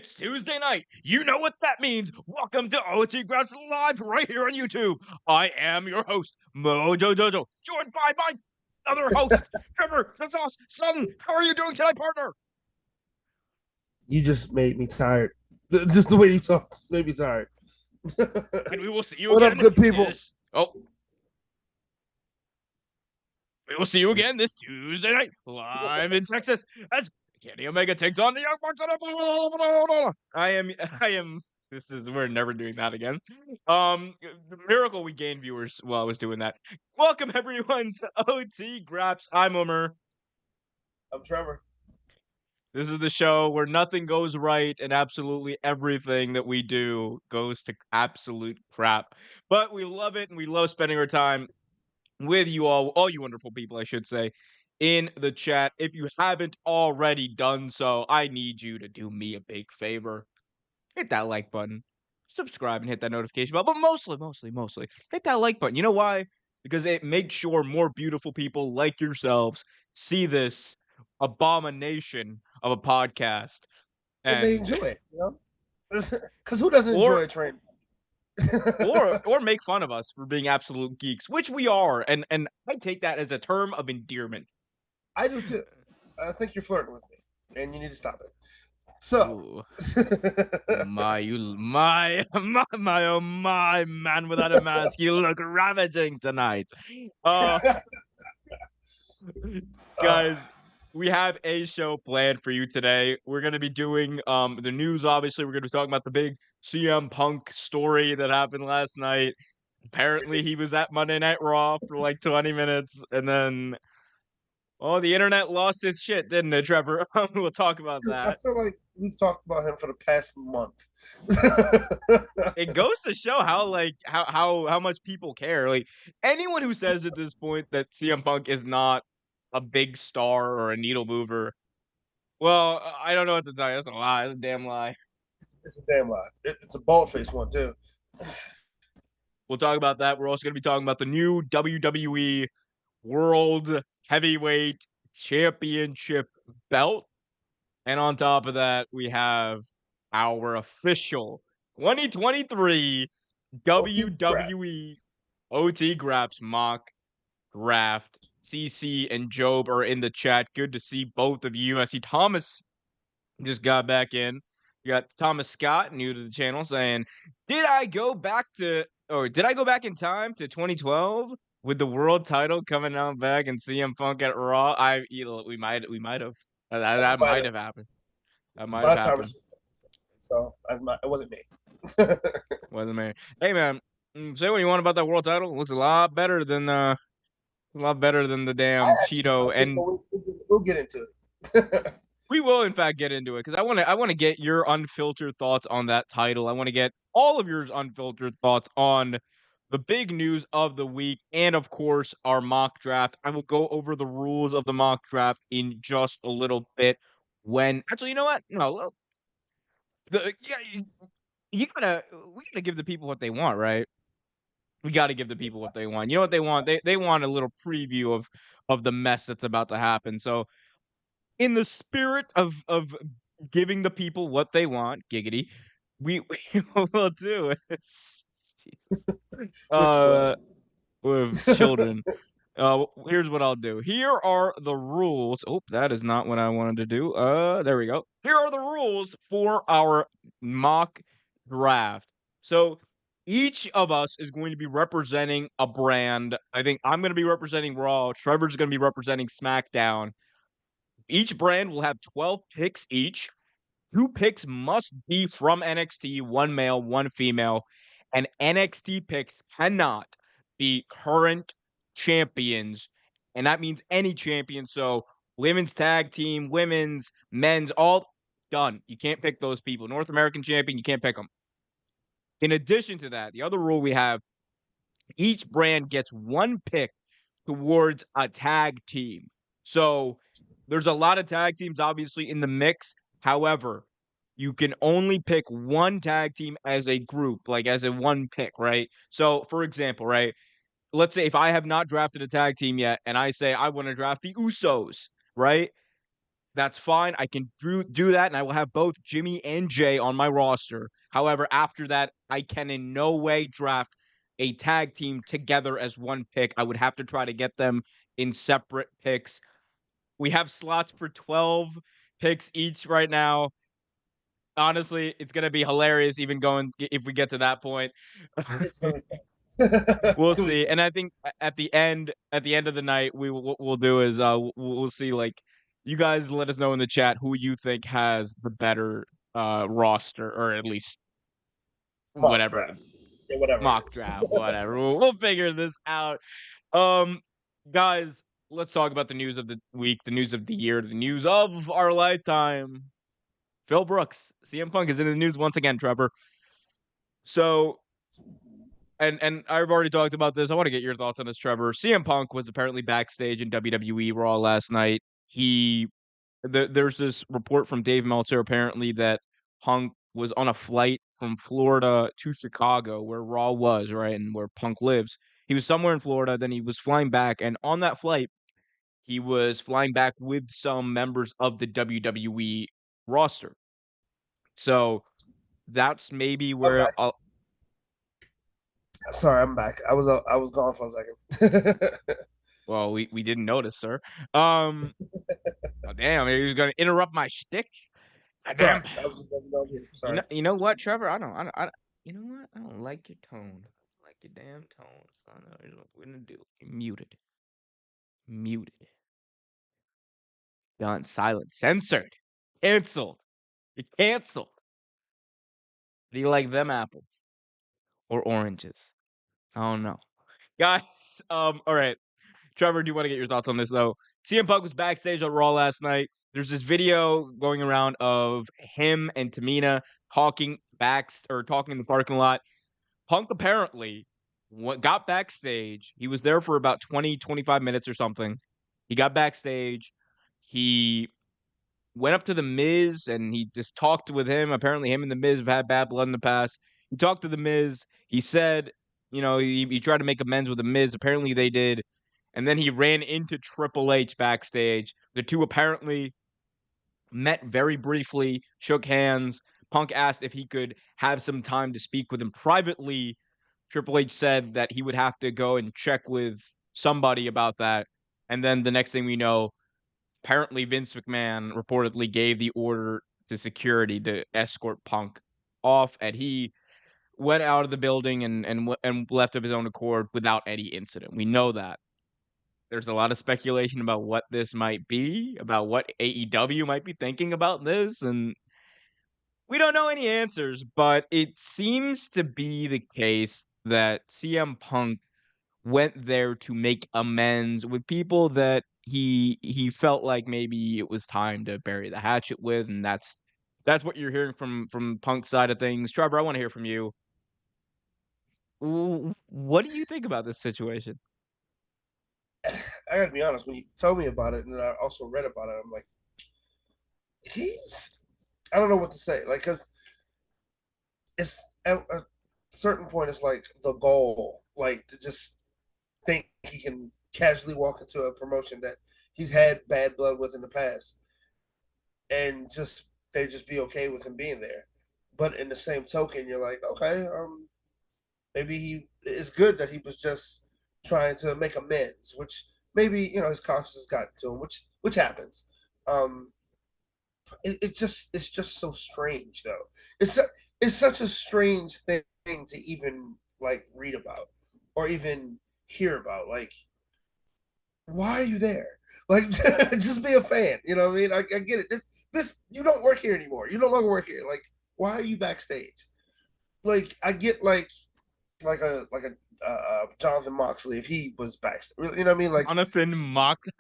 It's Tuesday night. You know what that means. Welcome to OT Graps Live right here on YouTube. I am your host, Mojo Jojo, joined by my other host, Trevor the Sauce Sutton. How are you doing tonight, partner? You just made me tired. Just the way you talk made me tired. And we will see you What again up, good people? We will see you again this Tuesday night, live in Texas, as Kenny Omega takes on the Young Bucks. We're never doing that again. Miracle we gained viewers while I was doing that. Welcome everyone to OT Graps. I'm Omer. I'm Trevor. This is the show where nothing goes right and absolutely everything that we do goes to absolute crap. But we love it and we love spending our time with you all you wonderful people, I should say, in the chat. If you haven't already done so, I need you to do me a big favor. Hit that like button, subscribe, and hit that notification bell. But mostly, hit that like button. You know why? Because it makes sure more beautiful people like yourselves see this abomination of a podcast. And they And enjoy it, you know? Because who doesn't enjoy or a train? or make fun of us for being absolute geeks, which we are, and I take that as a term of endearment. I do too. I think you're flirting with me, and you need to stop it. So, Ooh, my oh my man without a mask, you look ravaging tonight. Guys, we have a show planned for you today. We're gonna be doing the news. Obviously, we're gonna be talking about the big CM Punk story that happened last night. Apparently, he was at Monday Night Raw for like 20 minutes, and then the internet lost its shit, didn't it, Trevor? We'll talk about I that. feel like we've talked about him for the past month. It goes to show how like how much people care. Like anyone who says at this point that CM Punk is not a big star or a needle mover, well, I don't know what to tell you. That's a lie. That's a damn lie. It's a damn lie. It's a bald face one, too. We'll talk about that. We're also going to be talking about the new WWE World Heavyweight Championship belt. And on top of that, we have our official 2023 OT crap. WWE OT Graps mock draft. CC and Job are in the chat. Good to see both of you. I see Thomas just got back in. You got Thomas Scott, new to the channel, saying, did I go back in time to 2012 with the world title coming out back and CM Punk at Raw? We might have. That might have happened. That might have My time happened. is so it wasn't me. Wasn't me. Hey man, say what you want about that world title. It looks a lot better than the damn I actually Cheeto. like it, And but we'll get into it. we will in fact get into it because I want to get your unfiltered thoughts on that title. I want to get all of yours unfiltered thoughts on the big news of the week and of course our mock draft. I will go over the rules of the mock draft in just a little bit. When actually, you know what? No, you gotta we gotta give the people what they want, right? We gotta give the people what they want. You know what they want? They want a little preview of the mess that's about to happen. So in the spirit of giving the people what they want, giggity, we will do is With uh 12. with children. Here's what I'll do. Here are the rules. Oh, that is not what I wanted to do. There we go. Here are the rules for our mock draft. So each of us is going to be representing a brand. I think I'm going to be representing Raw. Trevor's going to be representing SmackDown. Each brand will have 12 picks each. 2 picks must be from NXT, 1 male, 1 female, and NXT picks cannot be current champions, and that means any champion. So women's tag team, women's, men's, all done. You can't pick those people. North American champion, you can't pick them. In addition to that, the other rule we have, each brand gets 1 pick towards a tag team. So there's a lot of tag teams obviously in the mix. However, you can only pick 1 tag team as a group, like as a 1 pick, right? So for example, right? Let's say if I have not drafted a tag team yet and I say I want to draft the Usos, right? That's fine. I can do that, and I will have both Jimmy and Jay on my roster. However, after that, I can in no way draft a tag team together as one pick. I would have to try to get them in separate picks. We have slots for 12 picks each right now. Honestly, it's gonna be hilarious even going if we get to that point. It's gonna be fun. It's We'll gonna be see. fun. And I think at the end of the night, what we'll do is we'll see, like, you guys let us know in the chat who you think has the better roster, or at least Mock whatever, draft. Yeah, whatever it mock is. draft, whatever. We'll figure this out. Um guys, let's talk about the news of the week, the news of the year, the news of our lifetime. Phil Brooks, CM Punk is in the news once again, Trevor. So, and I've already talked about this. I want to get your thoughts on this, Trevor. CM Punk was apparently backstage in WWE Raw last night. There's this report from Dave Meltzer apparently that Punk was on a flight from Florida to Chicago, where Raw was, right, and where Punk lives. He was somewhere in Florida, then he was flying back, and on that flight, he was flying back with some members of the WWE roster. So that's maybe I'm where back. Sorry, I'm back. I was gone for a second. well, we didn't notice, sir. Um, oh, damn, you're gonna interrupt my shtick. Sorry, Goddamn. I was just letting you know here. You Sorry. know, you know what, Trevor? I don't. You know what? I don't like your tone. I don't like your damn tone. So I know here's what we're gonna do. You're muted. Muted. Done. Silent. Censored. Canceled. You're canceled. Do you like them apples or oranges? I don't know. Guys, all right. Trevor, do you want to get your thoughts on this though? CM Punk was backstage on Raw last night. There's this video going around of him and Tamina talking in the parking lot. Punk apparently got backstage. He was there for about 20, 25 minutes or something. He got backstage. He went up to the Miz and he just talked with him. Apparently, him and the Miz have had bad blood in the past. He talked to the Miz. He said, he tried to make amends with the Miz. Apparently, they did. And then he ran into Triple H backstage. The two apparently met very briefly, shook hands. Punk asked if he could have some time to speak with him privately. Triple H said that he would have to go and check with somebody about that. And then the next thing we know, apparently Vince McMahon reportedly gave the order to security to escort Punk off, and he went out of the building and left of his own accord without any incident. We know that. There's a lot of speculation about what this might be, about what AEW might be thinking about this, and we don't know any answers, but it seems to be the case that CM Punk went there to make amends with people that he felt like maybe it was time to bury the hatchet with, and that's what you're hearing from Punk's side of things. Trevor, I want to hear from you. What do you think about this situation? I gotta be honest. When you told me about it, and I also read about it, I'm like, he's. I don't know what to say. Like, cause it's at a certain point, it's like the goal, like to just think he can casually walk into a promotion that he's had bad blood with in the past, and just they just be okay with him being there. But in the same token, you're like, okay, maybe he it's good that he was just trying to make amends, which maybe his conscience got to him, which happens. Um, it's just so strange though. It's it's such a strange thing to even like read about or even hear about. Like, why are you there? Like, just be a fan. You know what I mean? I get it. This you don't work here anymore. You no longer work here. Like, why are you backstage? Like, I get like a Jonathan Moxley if he was backstage. You know what I mean? Like, Jonathan Moxley.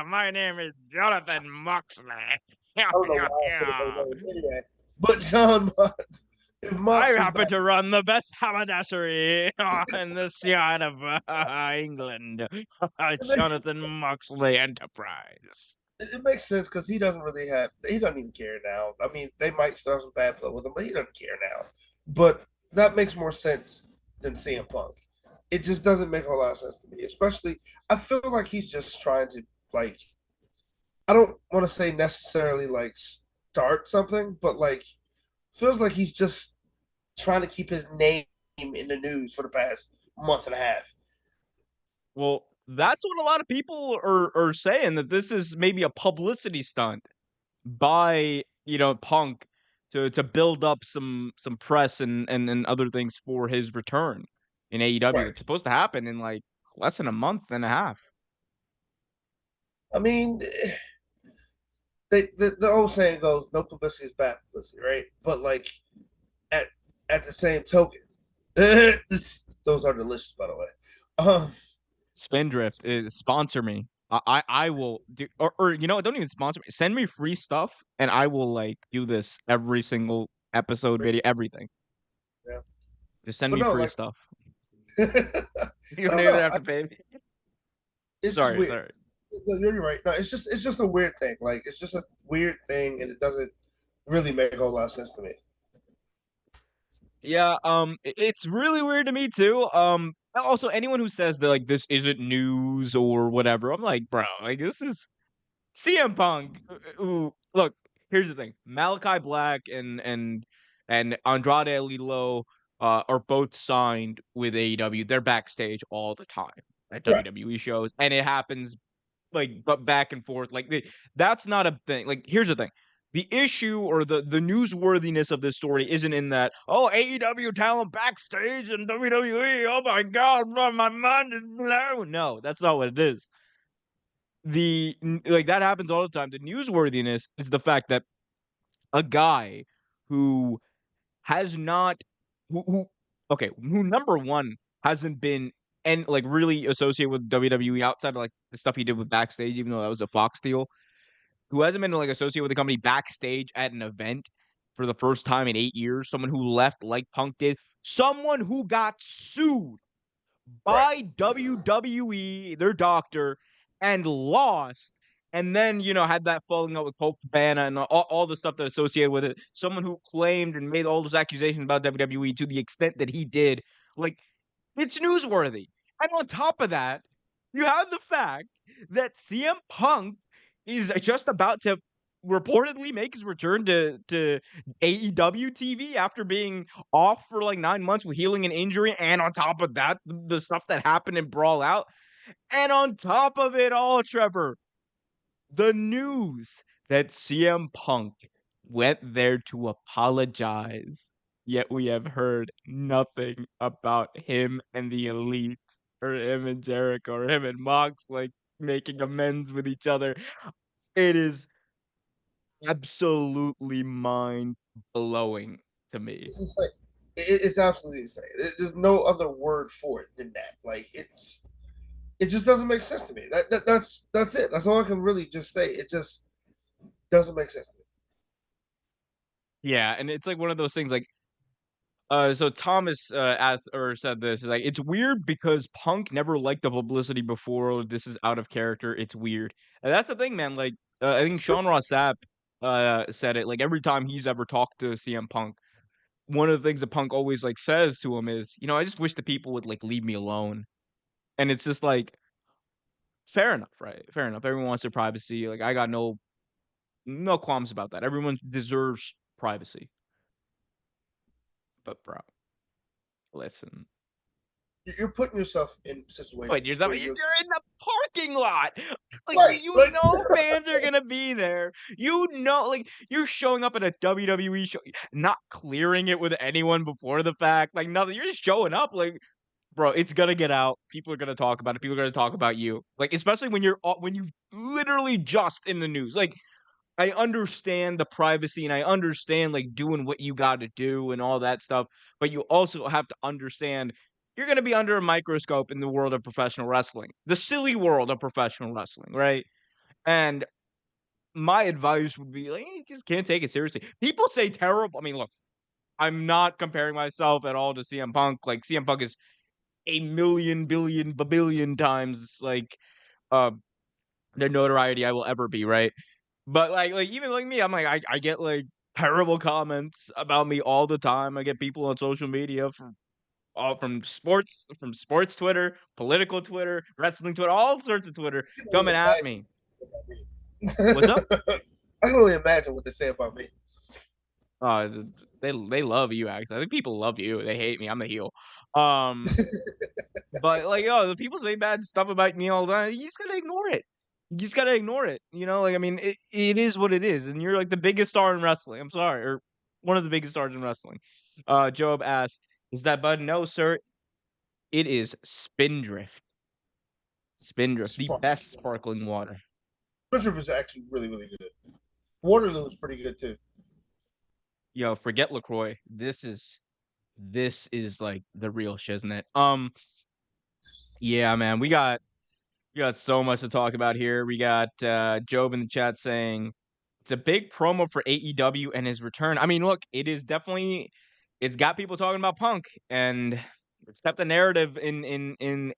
My name is Jonathan Moxley. I don't know why I said his whole name anyway. But John Mox, if I Mox was happen back, to run the best haberdashery in the side of England. it, Jonathan Moxley Enterprise. it makes sense because he doesn't even care now. I mean, they might still have some bad blood with him, but he doesn't care now. But that makes more sense than CM Punk. It just doesn't make a whole lot of sense to me. Especially, I feel like he's just trying to like I don't want to say necessarily like start something, but like feels like he's just trying to keep his name in the news for the past month and a half. Well, that's what a lot of people are saying, that this is maybe a publicity stunt by, Punk to build up some press and other things for his return in AEW. Right. It's supposed to happen in like less than a month and a half. I mean, the old saying goes, "No publicity is bad publicity," right? But like at at the same token, those are delicious, by the way. Um, Spindrift is sponsor me. I will do, or don't even sponsor me. Send me free stuff and I will like do this every single episode video, everything. yeah, Just send but me no, free like stuff. I You don't don't even know. have to pay me. It's just Sorry, weird. sorry. No, you're right. No, it's just a weird thing. Like it's just a weird thing, and it doesn't really make a whole lot of sense to me. Yeah, it's really weird to me too. Also anyone who says that like this isn't news or whatever, I'm like, bro, like this is CM Punk. Who look, here's the thing. Malachi Black and Andrade Alilo are both signed with AEW. They're backstage all the time at Right. WWE shows, and it happens like but back and forth. Like that's not a thing. Like here's the thing. The issue or the newsworthiness of this story isn't in that, oh, AEW talent backstage and WWE, oh my god, my mind is blown. No, that's not what it is. Like that happens all the time. The newsworthiness is the fact that a guy who has not who okay, who number one hasn't been and like really associated with WWE outside of like the stuff he did with backstage, even though that was a Fox deal, who hasn't been like associated with the company backstage at an event for the first time in 8 years, someone who left like Punk did, someone who got sued Right. by WWE, their doctor, and lost. And then, had that falling out with Colt Cabana and all the stuff that associated with it. Someone who claimed and made all those accusations about WWE to the extent that he did. Like, it's newsworthy. And on top of that, you have the fact that CM Punk is just about to reportedly make his return to AEW TV after being off for like 9 months with healing an injury. And on top of that, the stuff that happened in Brawl Out. And on top of it all, Trevor, the news that CM Punk went there to apologize. Yet we have heard nothing about him and the Elite, or him and Jericho, or him and Mox, like making amends with each other. It is absolutely mind blowing to me. It's just like it's absolutely insane. There's no other word for it than that. Like it just doesn't make sense to me. That's it. That's all I can really just say. It just doesn't make sense to me. Yeah, and it's like one of those things like so Thomas asked or said this is like it's weird because Punk never liked the publicity before. This is out of character. It's weird. And that's the thing, man. Like I think It's true. Sean Ross Sapp said it like every time he's ever talked to CM Punk, one of the things that Punk always like says to him is, I just wish the people would like leave me alone. And it's just like fair enough, right? Fair enough. Everyone wants their privacy. Like I got no qualms about that. Everyone deserves privacy. But bro, listen. You're putting yourself in But you're situations the where you're you're in the parking lot. Like right. you Like know fans are gonna be there. Like you're showing up at a WWE show, not clearing it with anyone before the fact, like nothing. You're just showing up, like bro. It's gonna get out. People are gonna talk about it. People are gonna talk about you. Like especially when you literally just in the news. Like I understand the privacy and I understand like doing what you got to do and all that stuff, but you also have to understand you're going to be under a microscope in the world of professional wrestling, the silly world of professional wrestling, right? And my advice would be like, you just can't take it seriously. People say terrible. I mean, look, I'm not comparing myself at all to CM Punk. Like CM Punk is a million, billion, billion times like uh the notoriety I will ever be, right? But like even like me, I'm like I get like terrible comments about me all the time. I get people on social media from sports Twitter, political Twitter, wrestling Twitter, all sorts of Twitter you can only coming at imagine me. what that means. What's up? I can only imagine what they say about me. They love you. Actually, I think people love you. They hate me. I'm the heel. Um, but like, oh, the people say bad stuff about me all the time. You just gotta ignore it. You just gotta ignore it. You know, like I mean, it is what it is, and you're like the biggest star in wrestling. I'm sorry, or one of the biggest stars in wrestling. Job asked, "Is that Bud?" No, sir. It is Spindrift. Spindrift, the Spark. best sparkling water. Spindrift is actually really, really good. Waterloo is pretty good too. Yo, forget Lacroix. This is like the real shiznit. Yeah, man, we got so much to talk about here. We got Job in the chat saying it's a big promo for AEW and his return. I mean, look, it's got people talking about Punk and it's got the narrative in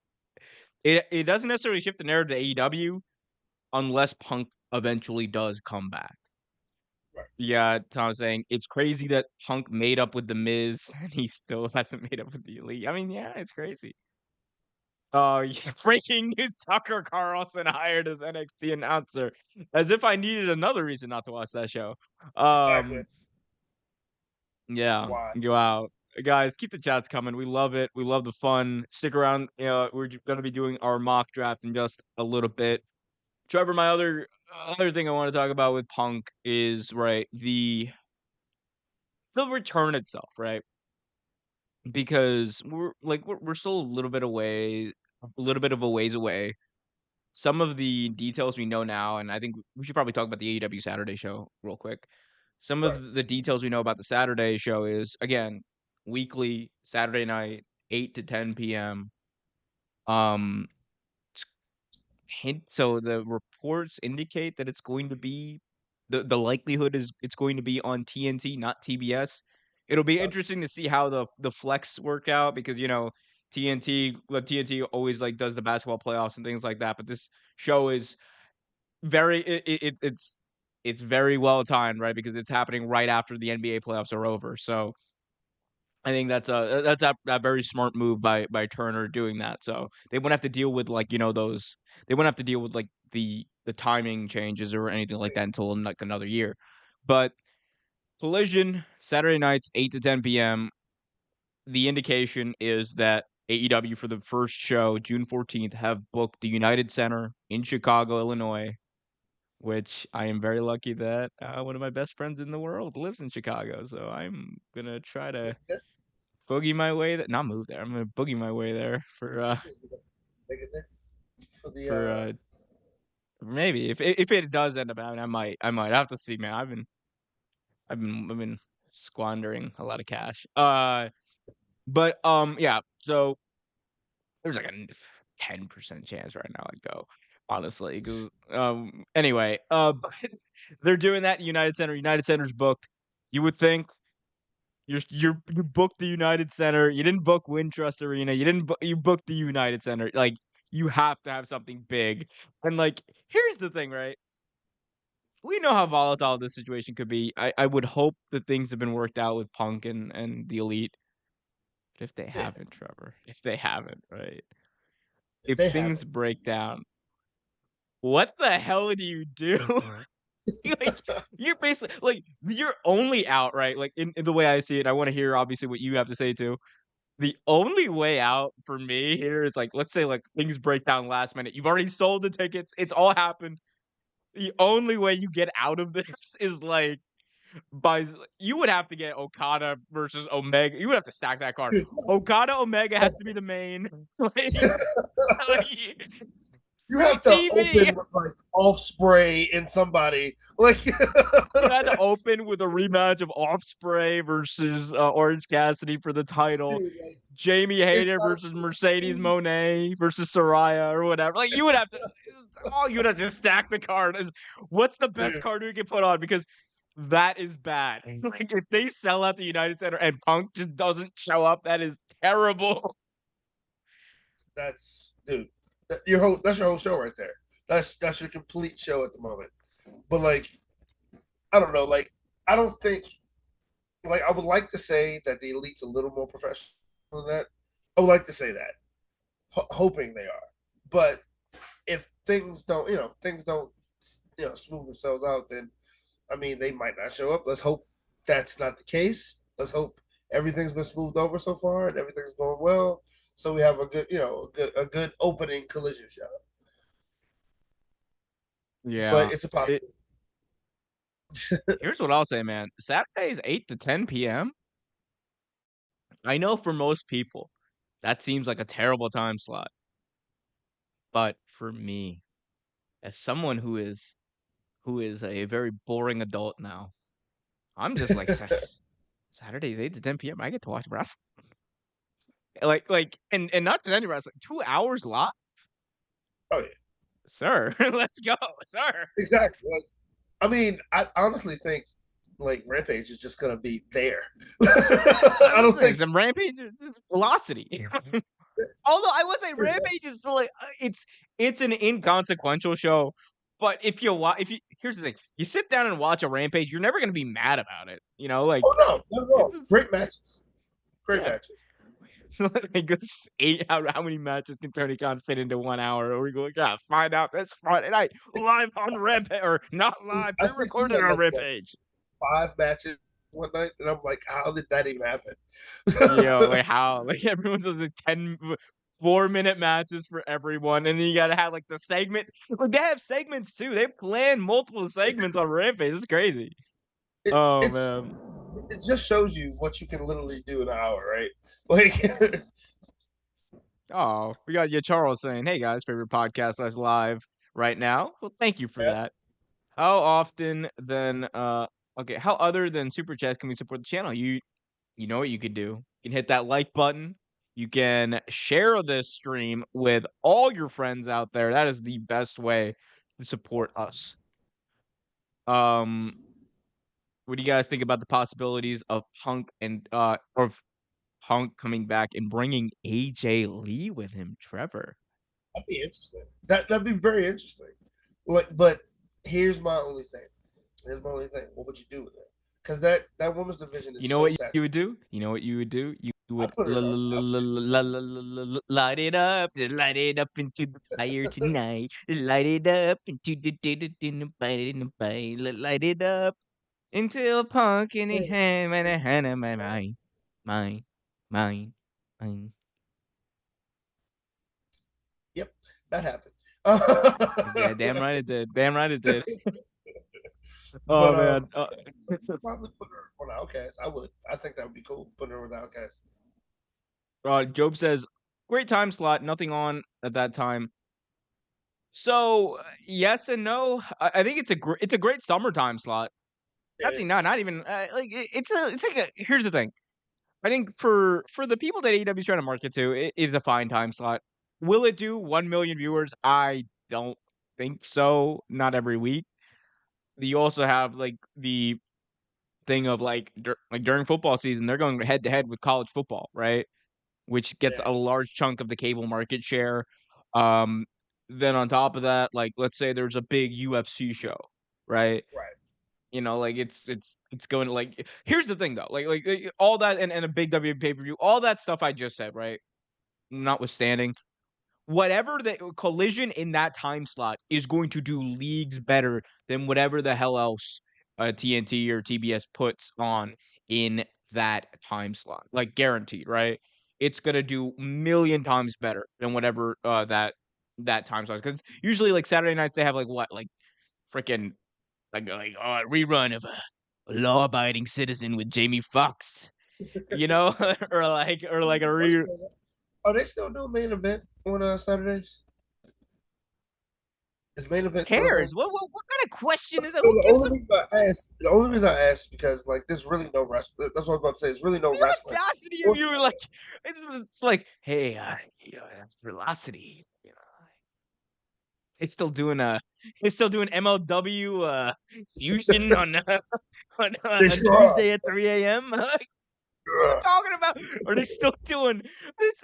it doesn't necessarily shift the narrative to AEW unless Punk eventually does come back. Right. Yeah, Tom saying it's crazy that Punk made up with the Miz and he still hasn't made up with the Elite. I mean, yeah, it's crazy. Yeah, breaking news: Tucker Carlson hired as NXT announcer, as if I needed another reason not to watch that show. Exactly. Um, yeah, Why? go out, guys. Keep the chats coming. We love it. We love the fun. Stick around. We're gonna be doing our mock draft in just a little bit. Trevor, my other thing I want to talk about with Punk is right the return itself, right? Because we're still a little bit of a ways away. Some of the details we know now, and I think we should probably talk about the AEW Saturday show real quick. Some Right. of the details we know about the Saturday show is again weekly Saturday night, 8 to 10 p.m. Um, hint. So the reports indicate that it's going to be the likelihood is it's going to be on TNT, not TBS. It'll be Gotcha. interesting to see how the flex work out because TNT always like does the basketball playoffs and things like that. But this show is very it's very well timed, right? Because it's happening right after the NBA playoffs are over. So I think that's a very smart move by Turner doing that. So they wouldn't have to deal with like those they wouldn't have to deal with like the timing changes or anything like that until like another year. But Collision Saturday nights 8 to 10 p.m. The indication is that AEW for the first show June 14th have booked the United Center in Chicago, Illinois, which I am very lucky that one of my best friends in the world lives in Chicago. So I'm gonna try to Yeah. boogie my way that not move there. I'm gonna boogie my way there Make it there for the for maybe if it does end up happening, I might have to see, man. I've been squandering a lot of cash. But yeah. So there's like a 10% chance right now I'd go honestly. 'Cause, anyway, but they're doing that in United Center. United Center's booked. You would think you booked the United Center. You didn't book Wintrust Arena. You booked the United Center. Like you have to have something big. And like here's the thing, right? We know how volatile this situation could be. I would hope that things have been worked out with Punk and the Elite. But if they yeah. haven't, Trevor, if they haven't, right? If If they things haven't, break down, what the hell do you do? Like you're basically like you're only out, right? Like in the way I see it, I want to hear obviously what you have to say too. The only way out for me here is like, let's say like things break down last minute. You've already sold the tickets. It's all happened. The only way you get out of this is like you would have to get Okada versus Omega. You would have to stack that card. Okada Omega has to be the main. Like you have great to TV. open with like off spray and somebody like You had to open with a rematch of Offspray versus Orange Cassidy for the title. dude, like Jamie it's Hayter not versus Mercedes even Monet versus Soraya or whatever. Like you would have to, oh, you would have to stack the card. What's the best dude, card we can put on? Because that is bad. Like if they sell out the United Center and Punk just doesn't show up, that is terrible. that's dude. That's your whole show right there. That's your complete show at the moment. But like I don't know, like I don't think like I would like to say that the elite's a little more professional than that. I would like to say that, hoping they are. But if things don't, smooth themselves out, then I mean they might not show up. Let's hope that's not the case. Let's hope everything's been smoothed over so far and everything's going well. So we have a good, a good opening collision show. But Yeah. it's a It, possibility. here's what I'll say, man. Saturdays 8 to 10 p.m. I know for most people that seems like a terrible time slot, but for me, as someone who is a very boring adult now, I'm just like Saturdays 8 to 10 p.m. I get to watch wrestling. And not just any wrestling, 2 hours live, Oh yeah, sir. Let's go, sir. exactly. Like, I mean, I honestly think like Rampage is just gonna be there. I I was don't saying think. some Rampage is velocity. Although I would say Yeah. Rampage is still like it's an inconsequential show. But if you here's the thing, you sit down and watch a Rampage, you're never gonna be mad about it. Like Oh no, not at it's all. just, Great matches. Great yeah. matches. So like it's eight. How many matches can Tony Khan fit into 1 hour? Or we go, yeah, find out this Friday night live on Rampage or not live, I think he pre-recorded had on like what Rampage. 5 matches one night, and I'm like, how did that even happen? Like how? Like everyone's does like 4-minute matches for everyone, and then you gotta have like the segment. Like they have segments too. They plan multiple segments on Rampage. It's crazy. it, Oh it's man. it just shows you what you can literally do in an hour, right? Like, Oh, we got you, Charles saying, "Hey guys, favorite podcast that's live right now." Well, thank you for yeah, that. How often then? Okay, how other than super chats can we support the channel? You know what you could do? You can hit that like button. You can share this stream with all your friends out there. That is the best way to support us. Um, what do you guys think about the possibilities of Punk coming back and bringing AJ Lee with him, Trevor? that'd be interesting. That'd be very interesting. But here's my only thing. Here's my only thing. What would you do with it? Because that women's division You is know so what you saturated. would do? You know what you would do? You I would put her on. I put light it up, light it up into the fire tonight. Light it up into the fire, light it up until Punk in the her. hand, my hand of my mind, mine, mine, mine. Yep, that happened. Yeah, damn right it did. Damn right it did. but Oh man. probably put her on Outcast. I would. I think that would be cool. Putting her with Outcast. Job says, great time slot, nothing on at that time. So yes and no. I think it's a great summertime slot. It Actually, is. not even it's like here's the thing. I think for the people that AEW is trying to market to, it is a fine time slot. Will it do 1 million viewers? I don't think so. Not every week. You also have like the thing of like during football season, they're going head to head with college football, right? Which gets Yeah. a large chunk of the cable market share. Um, then on top of that, like let's say there's a big UFC show, right? Right. Like it's going to like here's the thing though, all that and a big W pay-per-view, all that stuff I just said, right? Notwithstanding, whatever the collision in that time slot is going to do leagues better than whatever the hell else TNT or TBS puts on in that time slot. Like guaranteed, right? It's gonna do million times better than whatever that time slot. Because usually like Saturday nights they have like what like freaking a rerun of a law-abiding citizen with Jamie Foxx, or like a re Are they still doing main event on Saturdays? Is main event still a thing? cares? What kind of question is that? So Who the gives only a reason I asked, the only reason I asked because like there's really no wrestling. That's what I was about to say. There's really no the wrestling. audacity of On you? Like Saturday. it's like, hey, velocity. It's still doing MLW fusion They on sure are. Tuesday at 3 a.m. Like, what are you Yeah. talking about? Are they still doing this?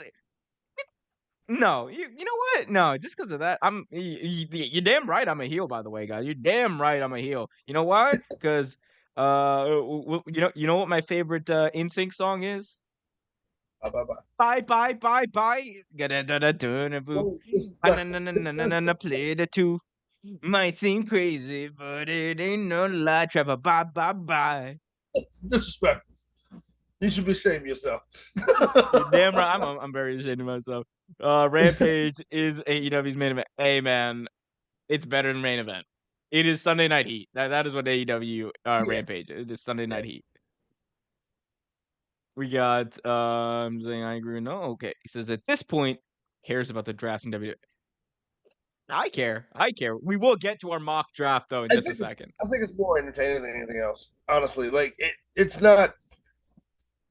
No, you know what? No, just because of that, you're damn right. I'm a heel, by the way, guys. You're damn right. I'm a heel. You know why? Because you know what my favorite NSYNC song is? Bye bye bye. Bye bye bye bye. Ga-da-da-da-da-da-boo. Well, it's disrespectful. Ba-na-na-na-na-na-na, play the two. Might seem crazy, but it ain't no lie. Trevor, bye, bye, bye. It's disrespectful. You should be ashamed of yourself. You're damn right. I'm very ashamed of myself. Rampage is AEW's main event. Hey, man, it's better than main event. It is Sunday Night Heat. That is what AEW Yeah, Rampage. It is Sunday yeah. Night Heat. We got saying I agree. No, okay. He says at this point cares about the draft in WWE. I care. I care. We will get to our mock draft though in just a second. I think it's more entertaining than anything else. Honestly, like it's not.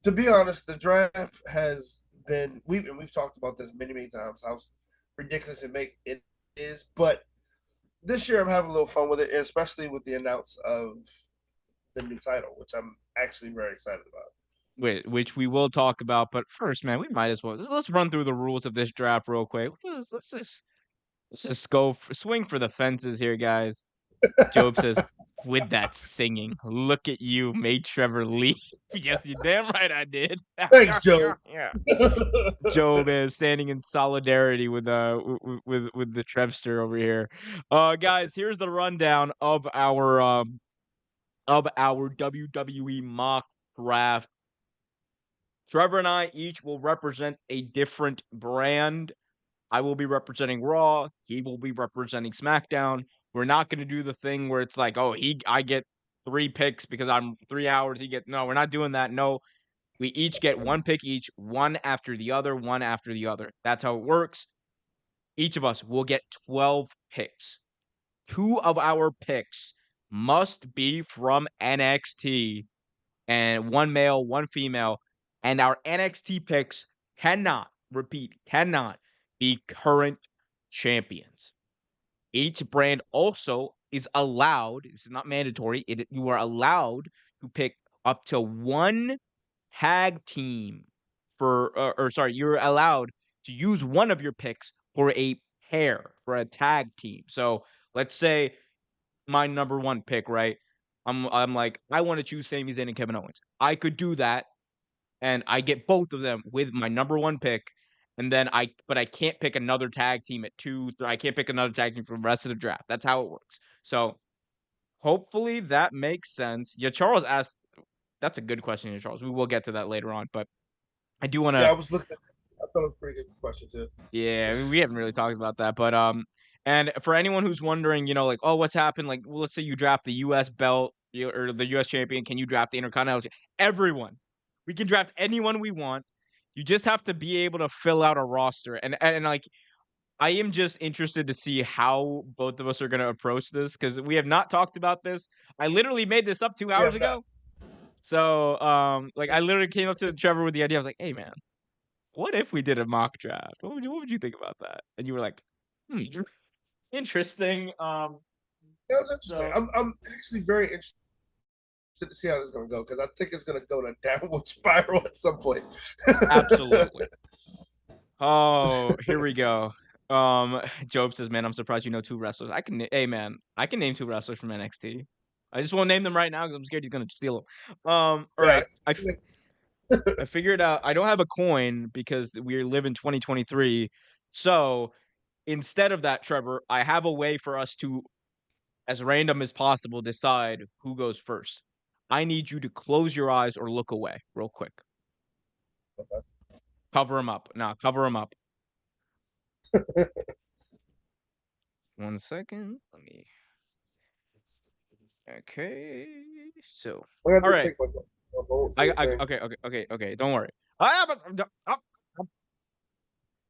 To be honest, the draft has been we've talked about this many times how ridiculous it is, but this year I'm having a little fun with it, especially with the announce of the new title, which I'm actually very excited about. Which we will talk about, but first, man, we might as well let's run through the rules of this draft real quick. Let's just go swing for the fences here, guys. Job says, with that singing, look at you, made Trevor leave. Yes, you damn right I did. Thanks, Joe. Yeah. Job is standing in solidarity with with the Trevster over here. Guys, here's the rundown of our WWE mock draft. Trevor and I each will represent a different brand. I will be representing Raw. He will be representing SmackDown. We're not going to do the thing where it's like, oh, I get 3 picks because I'm 3 hours. No, we're not doing that. No, we each get 1 pick each, one after the other, one after the other. That's how it works. Each of us will get 12 picks. 2 of our picks must be from NXT, and one male, one female. And our NXT picks cannot be current champions. Each brand also is allowed, this is not mandatory, you are allowed to pick up to one tag team or sorry, you're allowed to use one of your picks for a pair, for a tag team. So let's say my number one pick, right? I'm like, I want to choose Sami Zayn and Kevin Owens. I could do that, and I get both of them with my number one pick. And then but I can't pick another tag team at 2. I can't pick another tag team for the rest of the draft. That's how it works. So hopefully that makes sense. Yeah, Charles asked. That's a good question, Charles. We will get to that later on, but I do want Yeah, to. I was looking. I thought it was a pretty good question too. Yeah, I mean, we haven't really talked about that, but and for anyone who's wondering, like, oh, what's happened? Like, well, let's say you draft the U.S. belt or the U.S. champion, can you draft the Intercontinental? Everyone, we can draft anyone we want. You just have to be able to fill out a roster, and like, I am just interested to see how both of us are going to approach this because we have not talked about this. I literally made this up 2 hours Yeah, ago, so like, I literally came up to Trevor with the idea. I was like, hey, man, what if we did a mock draft? What would you think about that? And you were like, interesting. that was interesting. So I'm actually very interested to see how this is going to go because I think it's going to go to downward spiral at some point. absolutely. Oh, here we go. Job says, "Man, I'm surprised you know 2 wrestlers. Hey, man, I can name 2 wrestlers from NXT. I just won't name them right now because I'm scared he's gonna steal them. All Yeah, right. I figured out. I don't have a coin because we live in 2023. So instead of that, Trevor, I have a way for us to, as random as possible, decide who goes first. I need you to close your eyes or look away real quick. Cover them up. Nah, cover them up. 1 second. Let me. Okay. So, I got all to right. think about that. I won't say anything. Okay. Don't worry. Ah,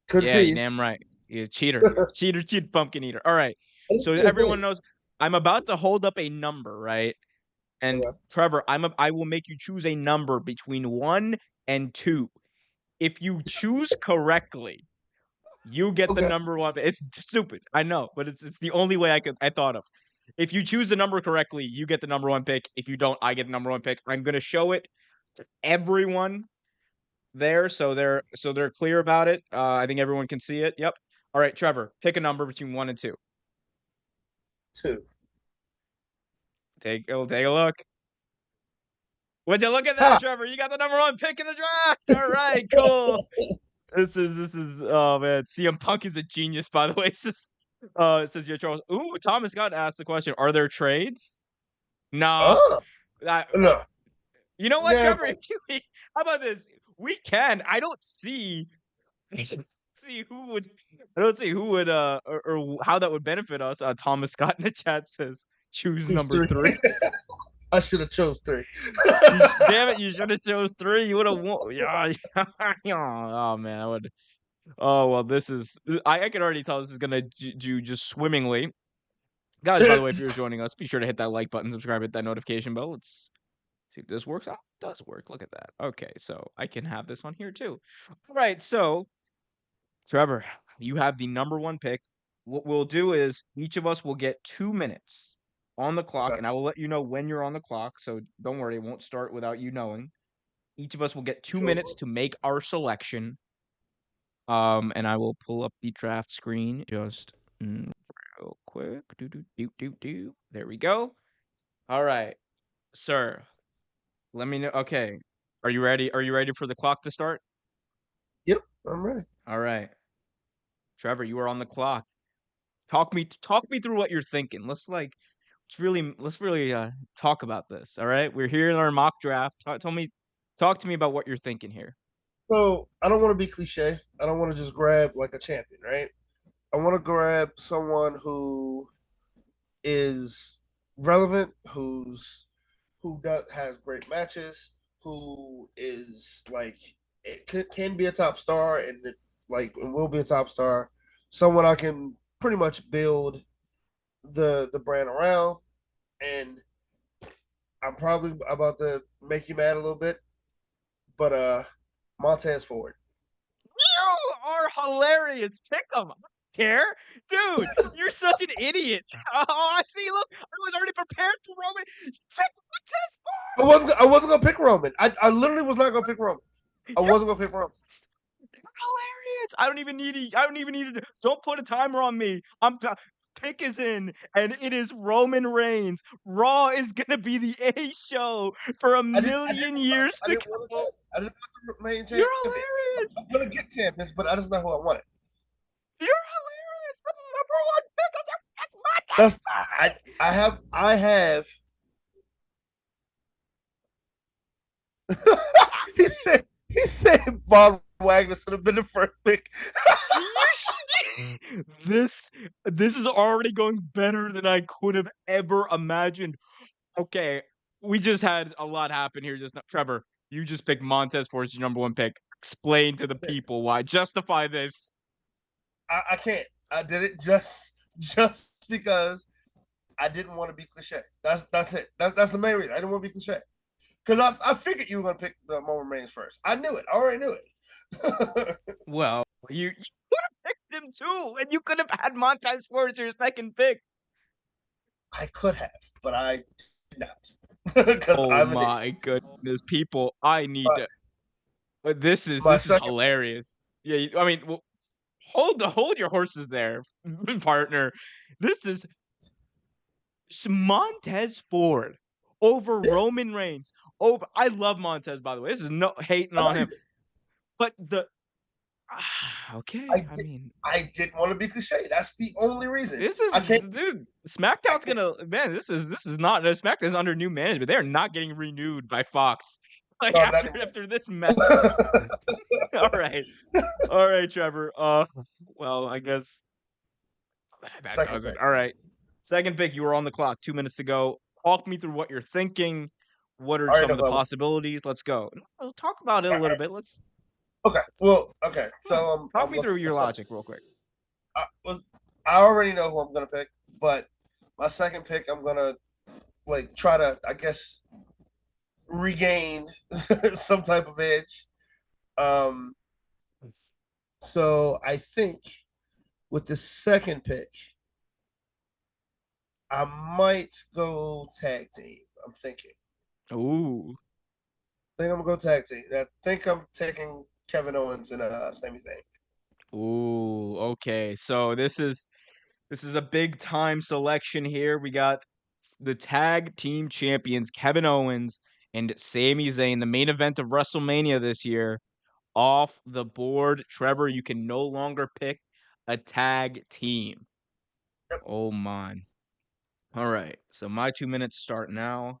Couldn't yeah, see you you. damn right. You cheater, cheater, pumpkin eater. All right. I didn't So see a everyone thing. knows I'm about to hold up a number, right? And Okay. Trevor, I will make you choose a number between 1 and 2. If you choose correctly, you get the Okay. number one. It's stupid, I know, but it's the only way I thought of. If you choose the number correctly, you get the number one pick. If you don't, I get the number one pick. I'm gonna show it to everyone there, so they're clear about it. I think everyone can see it. Yep. All right, Trevor, pick a number between 1 and 2. Two. Take a look. Would you look at that, Ha! Trevor? You got the number one pick in the draft. All right, cool. This is oh man, CM Punk is a genius, by the way. It says your Charles. Ooh, Thomas Scott asked the question, "Are there trades?" Nah. Oh That no, you know what, yeah, Trevor? How about this? We can. I don't see see who would I don't see who would or how that would benefit us. Thomas Scott in the chat says choose choose number three. 3. I should have chose three. Damn it, you should have chose 3. You would have won. Yeah. Oh man, I would. Oh well, this is. I can already tell this is gonna do just swimmingly. Guys, by the way, if you're joining us, be sure to hit that like button, subscribe, hit that notification bell. Let's see if this works. Oh, it does work. Look at that. Okay, so I can have this on here too. All right, so Trevor, you have the number 1 pick. What we'll do is each of us will get 2 minutes on the clock, Okay, and I will let you know when you're on the clock. So don't worry, it won't start without you knowing. Each of us will get 2 minutes sure. to make our selection. And I will pull up the draft screen just real quick. Do do do do do. There we go. All right, sir. Let me know. Okay, are you ready? Are you ready for the clock to start? Yep, I'm ready. All right, Trevor, you are on the clock. Talk me through what you're thinking. Let's really talk about this. All right, we're here in our mock draft. Talk to me about what you're thinking here. So I don't want to be cliche. I don't want to just grab like a champion, right? I want to grab someone who is relevant, has great matches, who is like can be a top star and will be a top star. Someone I can pretty much build the brand around, and I'm probably about to make you mad a little bit, but Montez Ford. You are hilarious. Pick 'em. I don't care, dude. You're such an idiot. Oh, I see. Look, I was already prepared for Roman. Pick Montez I wasn't gonna pick Roman. I literally was not gonna pick Roman. I You're wasn't gonna pick Roman. hilarious. I don't even need to. I don't even need to. Don't put a timer on me. Pick is in, and it is Roman Reigns. Raw is gonna be the A show for a million years I to didn't want come. to. I didn't want the main You're champion. hilarious. I'm gonna get champions, but I just know who I wanted. You're hilarious. The number 1 pick of the Montez That's Ford. I have. he said Von Wagner should have been the first pick. This this is already going better than I could have ever imagined. Okay, we just had a lot happen here just now. Trevor, you just picked Montez Ford as your number 1 pick. Explain to the people why. Justify this. I can't. I did it just because I didn't want to be cliche. That's it. That's the main reason. I didn't want to be cliche. Because I figured you were gonna pick the Roman Reigns first. I knew it. I already knew it. Well, you could have picked him too, and you could have had Montez Ford as your 2nd pick. I could have, but I did not. Because Oh I'm an idiot. my goodness, people! I need But to. But my this is second hilarious. Yeah, I mean, well, hold your horses there, partner. This is Montez Ford over yeah, Roman Reigns. Over I love Montez, by the way. This is no hating I know on you him. did. But I okay, I did mean, I didn't want to be cliche. That's the only reason. this I is can't dude, I SmackDown's can't gonna man, this is not SmackDown's under new management. They're not getting renewed by Fox. Like no not anymore. after this mess. All right. All right, Trevor. Well, I guess that Second does it. pick. All right. 2nd pick, you were on the clock. 2 minutes to go. Talk me through what you're thinking. What are I already some know of the who I want. possibilities? Let's go. No, talk about it a little bit. Let's Okay. Well, okay. come on. So Talk I'm me through looking. your logic real quick. I was I already know who I'm gonna pick, but my second pick I'm gonna like try to I guess regain some type of edge. Um, so I think with the second pick, I might go tag team. I'm thinking. Ooh. I think I'm gonna go tag team. I think I'm taking Kevin Owens and Sami Zayn. Ooh. Okay. So this is a big time selection here. We got the tag team champions Kevin Owens and Sami Zayn, the main event of WrestleMania this year, off the board. Trevor, you can no longer pick a tag team. Oh my. All right. So my 2 minutes start now.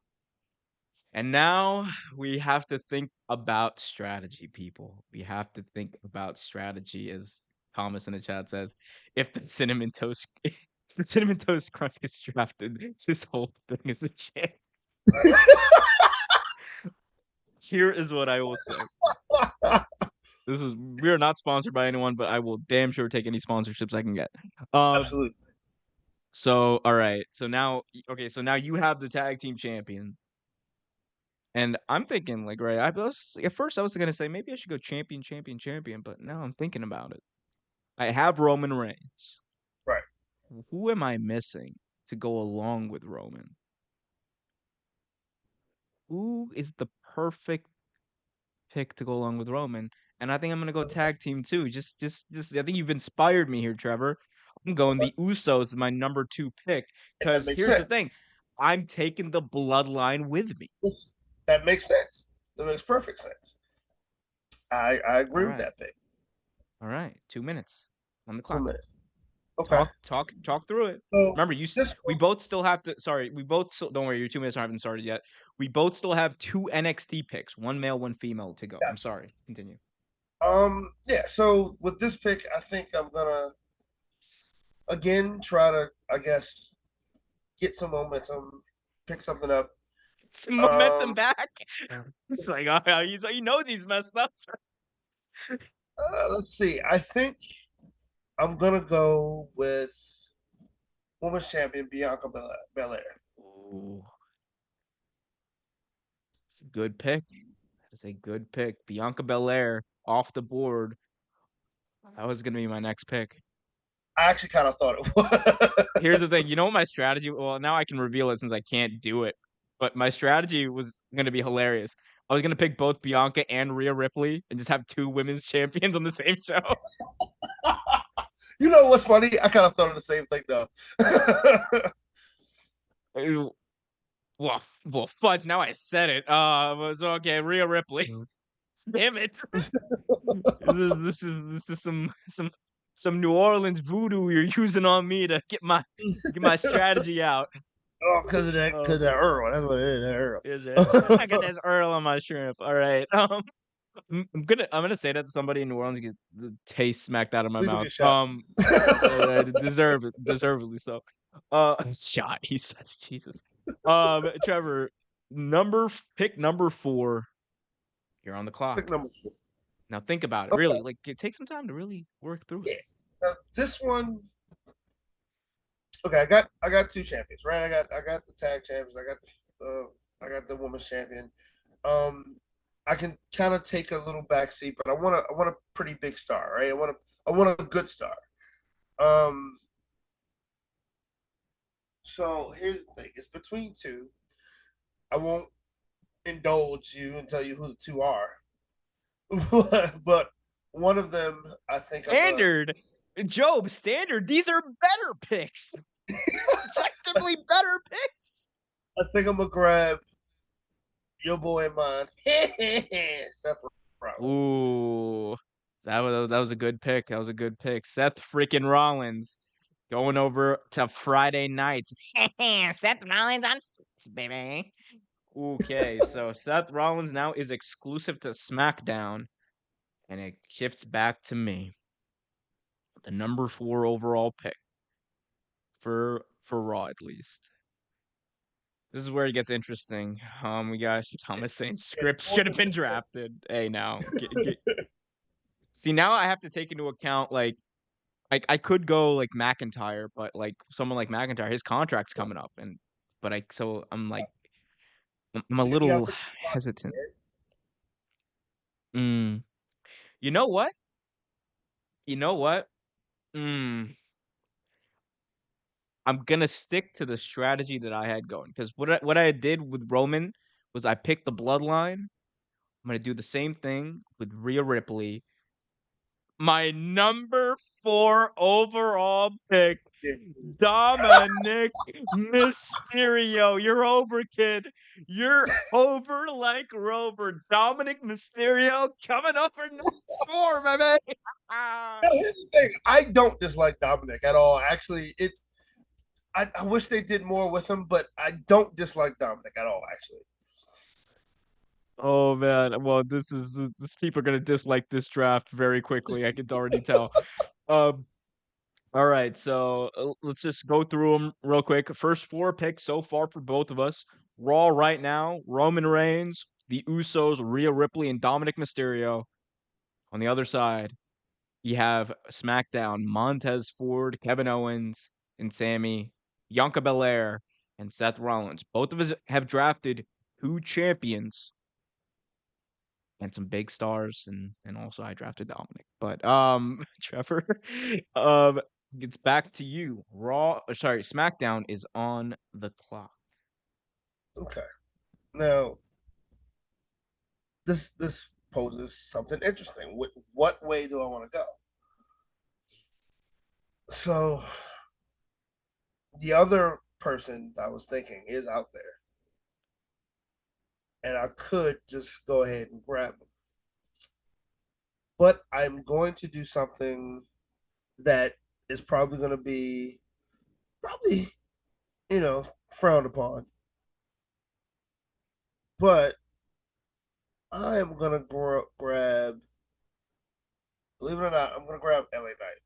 And now we have to think about strategy, people. We have to think about strategy, as Thomas in the chat says. If the cinnamon toast, if the cinnamon toast crunch gets drafted, this whole thing is a sham. Here is what I will say. We are not sponsored by anyone, but I will damn sure take any sponsorships I can get. Um, Absolutely. so all right. So now, okay, so now you have the tag team champion. And I'm thinking, like, right, at first I was gonna say maybe I should go champion, champion, champion, but now I'm thinking about it. I have Roman Reigns. Right. Who am I missing to go along with Roman? Who is the perfect pick to go along with Roman? And I think I'm gonna go tag team too. Just. I think you've inspired me here, Trevor. I'm going the Usos as my number 2 pick And that because makes here's the sense. thing, I'm taking the bloodline with me. That makes sense. That makes perfect sense. I All agree with right, that pick. all right, 2 minutes on the 2 clock. minutes. Okay. Talk through it. So Remember, this we one, both still have to. Sorry, we both still. Don't worry, your 2 minutes haven't started yet. We both still have 2 NXT picks, one male, one female to go. I'm gotcha. sorry. Continue. Yeah. So with this pick, I think I'm gonna again try to, I guess, get some momentum, pick something up. Some momentum Um, back. It's like, oh, he knows he's messed up. let's see. I think I'm gonna go with women's champion Bianca Belair. Ooh, it's a good pick. That is a good pick. Bianca Belair off the board. That was gonna be my next pick. I actually kind of thought it was. Here's the thing, you know what my strategy, well, now I can reveal it since I can't do it, but my strategy was gonna be hilarious. I was gonna pick both Bianca and Rhea Ripley and just have 2 women's champions on the same show. You know what's funny? I kind of thought of the same thing though. Ew. Well, fudge, now I said it. So okay, Rhea Ripley. Damn it. This is some New Orleans voodoo you're using on me to get my strategy out. Oh, because of that Earl. That's what it is, that Earl. Is it? I got this Earl on my shrimp. All right. I'm gonna say that to somebody in New Orleans, get the taste smacked out of my Please don't mouth. get shot. Deservedly so. Shot. He says, Jesus. Trevor, pick number 4. You're on the Pick clock. number 4. Now think about it. Okay. Really, like, take some time to really work through it. Yeah. This one. Okay, I got 2 champions, right? I got the tag champions. I got the women's champion. Um, I can kind of take a little backseat, but I want a pretty big star, right? I want a good star. Um, so here's the thing: it's between 2. I won't indulge you and tell you who the 2 are, but one of them I think I'm gonna. Standard, Job, standard. These are better picks. Objectively better picks. I think I'm gonna grab your boy and mine, Seth Rollins. Ooh, that was a good pick. That was a good pick. Seth freaking Rollins going over to Friday nights. Seth Rollins on Fox, baby. Okay, so Seth Rollins now is exclusive to SmackDown, and it shifts back to me, the number 4 overall pick for Raw at least. This is where it gets interesting. We got Thomas saying scripts should have been drafted. Hey, now see, now I have to take into account like I could go like McIntyre, but like someone like McIntyre, his contract's coming up, and but I'm like I'm a You have little to hesitant. Mm. You know what? You know what? Mm. I'm gonna stick to the strategy that I had going because what I did with Roman was I picked the bloodline. I'm gonna do the same thing with Rhea Ripley. My number 4 overall pick, Dominic Mysterio. You're over, kid. You're over like Rover. Dominic Mysterio coming up for number 4, baby. Now, here's the thing. I don't dislike Dominic at all. Actually, I wish they did more with him, but I don't dislike Dominic at all. Actually, Oh man, well this people are gonna dislike this draft very quickly. I can already tell. Um, all right, so let's just go through them real quick. First four picks so far for both of us. Raw right now: Roman Reigns, the Usos, Rhea Ripley, and Dominic Mysterio. On the other side, you have SmackDown: Montez Ford, Kevin Owens, and Sammy, Bianca Belair, and Seth Rollins. Both of us have drafted two champions and some big stars, and also I drafted Dominic. But Trevor, um, it's back to you. Sorry, SmackDown is on the clock. okay. Now this poses something interesting. What way do I want to go? So the other person I was thinking is out there, and I could just go ahead and grab him. But I'm going to do something that is probably going to be probably frowned upon. But I am going to grab. Believe it or not, I'm going to grab LA Knight.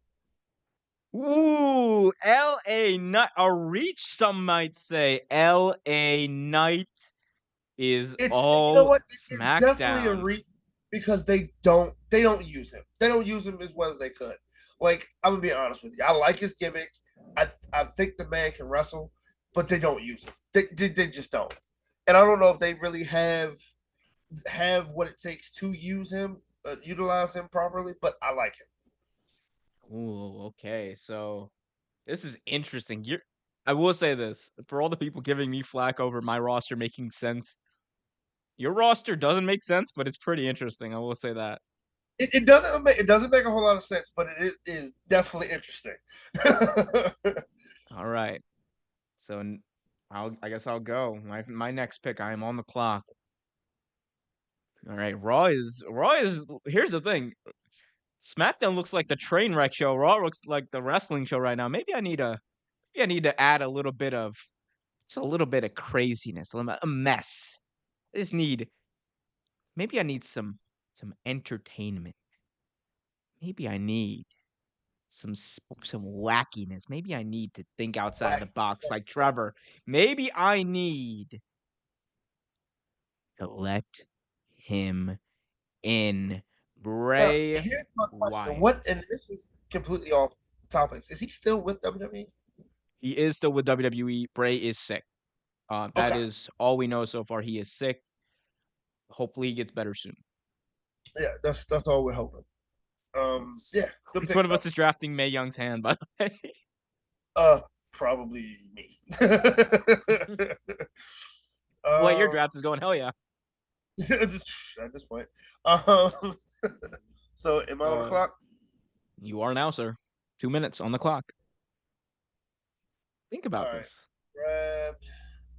Ooh, L.A. Knight, a reach, some might say. L.A. Knight is It's you know all what? It's definitely a SmackDown. reach because they don't use him. They don't use him as well as they could. Like I'm gonna be honest with you, I like his gimmick. I think the man can wrestle, but they don't use him. They just don't. And I don't know if they really have what it takes to use him, utilize him properly. But I like him. Ooh, okay. So this is interesting. I will say this for all the people giving me flack over my roster making sense. Your roster doesn't make sense, but it's pretty interesting. I will say that. It doesn't make a whole lot of sense, but it is definitely interesting. All right. So I guess I'll go. My next pick. I am on the clock. All right. Raw is. Here's the thing. SmackDown looks like the train wreck show. Raw looks like the wrestling show right now. Maybe I need to add a little bit of just a little bit of craziness, a mess. I just need maybe I need some entertainment. Maybe I need some wackiness. Maybe I need to think outside the box like Trevor. Maybe I need to let him in. Now, Bray here's my question: What? Wyatt. And this is completely off topics. Is he still with WWE? He is still with WWE. Bray is sick. That Okay, is all we know so far. He is sick. Hopefully, he gets better soon. yeah, that's all we're hoping. Yes. Yeah, good Which pick one of though. us is drafting May Young's hand, by the way? Uh, Probably me. Well, your um, draft is going, hell yeah. at this point. Um, so am I on the Uh, clock? you are now, sir. 2 minutes on the clock. Think All about right. this. Grab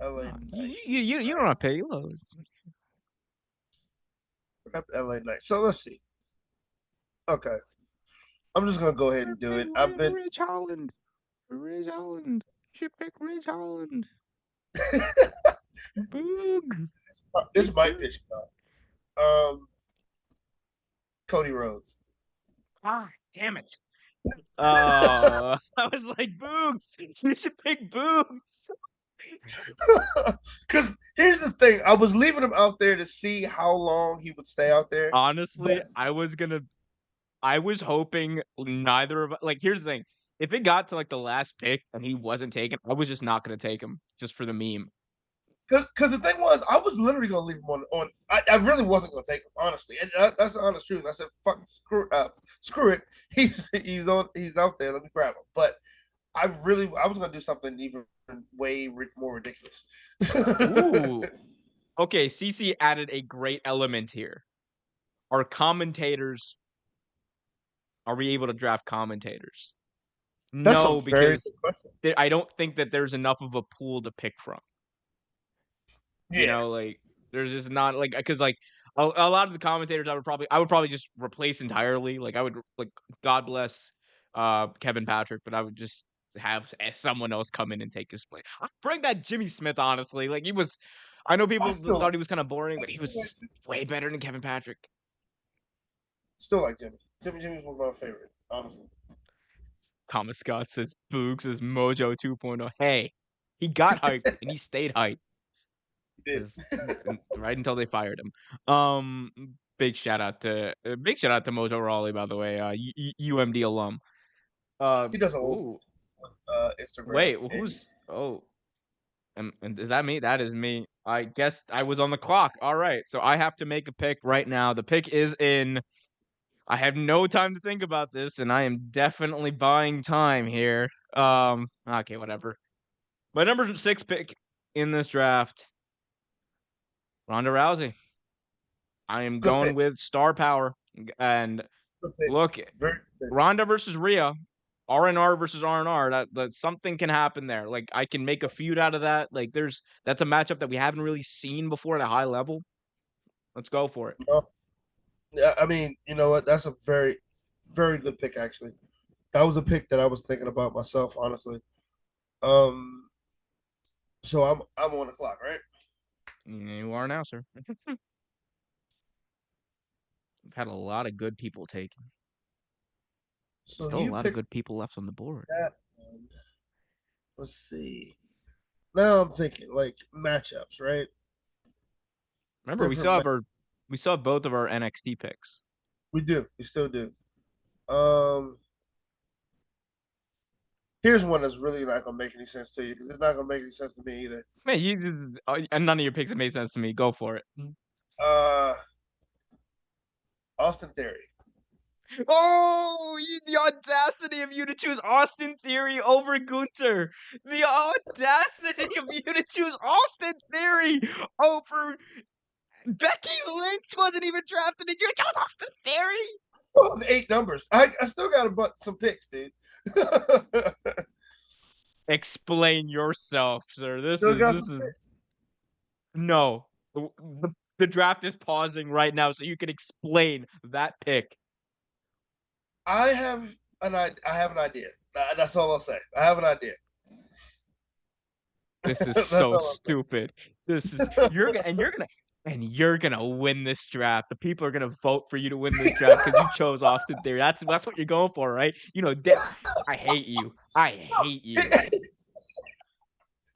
Come LA on. Knights. You don't have to pay. Look, Grab LA Knights. So let's see. Okay, I'm just gonna go ahead and do it. I've been. Rich Holland. Rich Holland. You should pick Rich Holland. Boog. This Big might Boog. piss you off. Cody Rhodes. Ah, damn it. I was like, Boogs. You should pick Boogs. Because here's the thing, I was leaving him out there to see how long he would stay out there, but Honestly, I was hoping neither of like here's the thing. If it got to like the last pick and he wasn't taken, I was just not gonna take him just for the meme. because the thing was, I was literally gonna leave him on. I really wasn't gonna take him honestly, and that's the honest truth. I said, "Fuck, screw it." He's out there. Let me grab him. But I was gonna do something even way more ridiculous. Ooh. Okay, CC added a great element here. Are commentators are we able to draft commentators? That's a No, very because good question. I don't think that there's enough of a pool to pick from. You Yeah, know, like there's just not like because like a lot of the commentators I would probably just replace entirely. Like I would like God bless Kevin Patrick, but I would just have someone else come in and take his place. I'd bring back Jimmy Smith, honestly. Like, he was I know I people still, thought he was kinda boring, I but he still like, was way better than Kevin Patrick. still like Jimmy. Jimmy's one of my favorite, honestly. Thomas Scott says, "Boogs is Mojo 2.0." Hey, he got hyped, and he stayed hyped. He did. 'Cause right until they fired him. Big shout out to Mojo Rawley, by the way, UMD alum. He does a little Ooh, Instagram wait, and who's and is that me? That is me. I guess I was on the clock. All right, so I have to make a pick right now. The pick is in. I have no time to think about this, and I am definitely buying time here. Okay, whatever. My number 6 pick in this draft, Ronda Rousey. I am good going pick. with star power. And Good pick. look, Very good pick. Ronda versus Rhea, R&R versus R&R. That something can happen there. Like, I can make a feud out of that. Like, that's a matchup that we haven't really seen before at a high level. Let's go for it. Yeah, I mean, you know what? That's a very, very good pick, actually. That was a pick that I was thinking about myself, honestly. Um, so I'm on the clock, right? You are now, sir. We've had a lot of good people taken. So Still a you lot of picked good people left on the board. that one. Let's see. Now I'm thinking like matchups, right? Remember, Different. we still have both of our NXT picks. We do. We still do. Um, Here's one that's really not gonna make any sense to you because it's not gonna make any sense to me either. Man, and none of your picks have made sense to me. Go for it. Uh, Austin Theory. Oh, the audacity of you to choose Austin Theory over Gunther. The audacity of you to choose Austin Theory over Becky Lynch wasn't even drafted and you chose Austin Theory? Still have 8 numbers. I still got some picks, dude. Explain yourself, sir. Still got This some is picks. no. The draft is pausing right now so you can explain that pick. I have I have an idea. That's all I'll say. I have an idea. This is That's so all I'll say. stupid. This is you're gonna win this draft. The people are gonna vote for you to win this draft because you chose Austin Theory. That's what you're going for, right? You know, I hate you. I hate you. I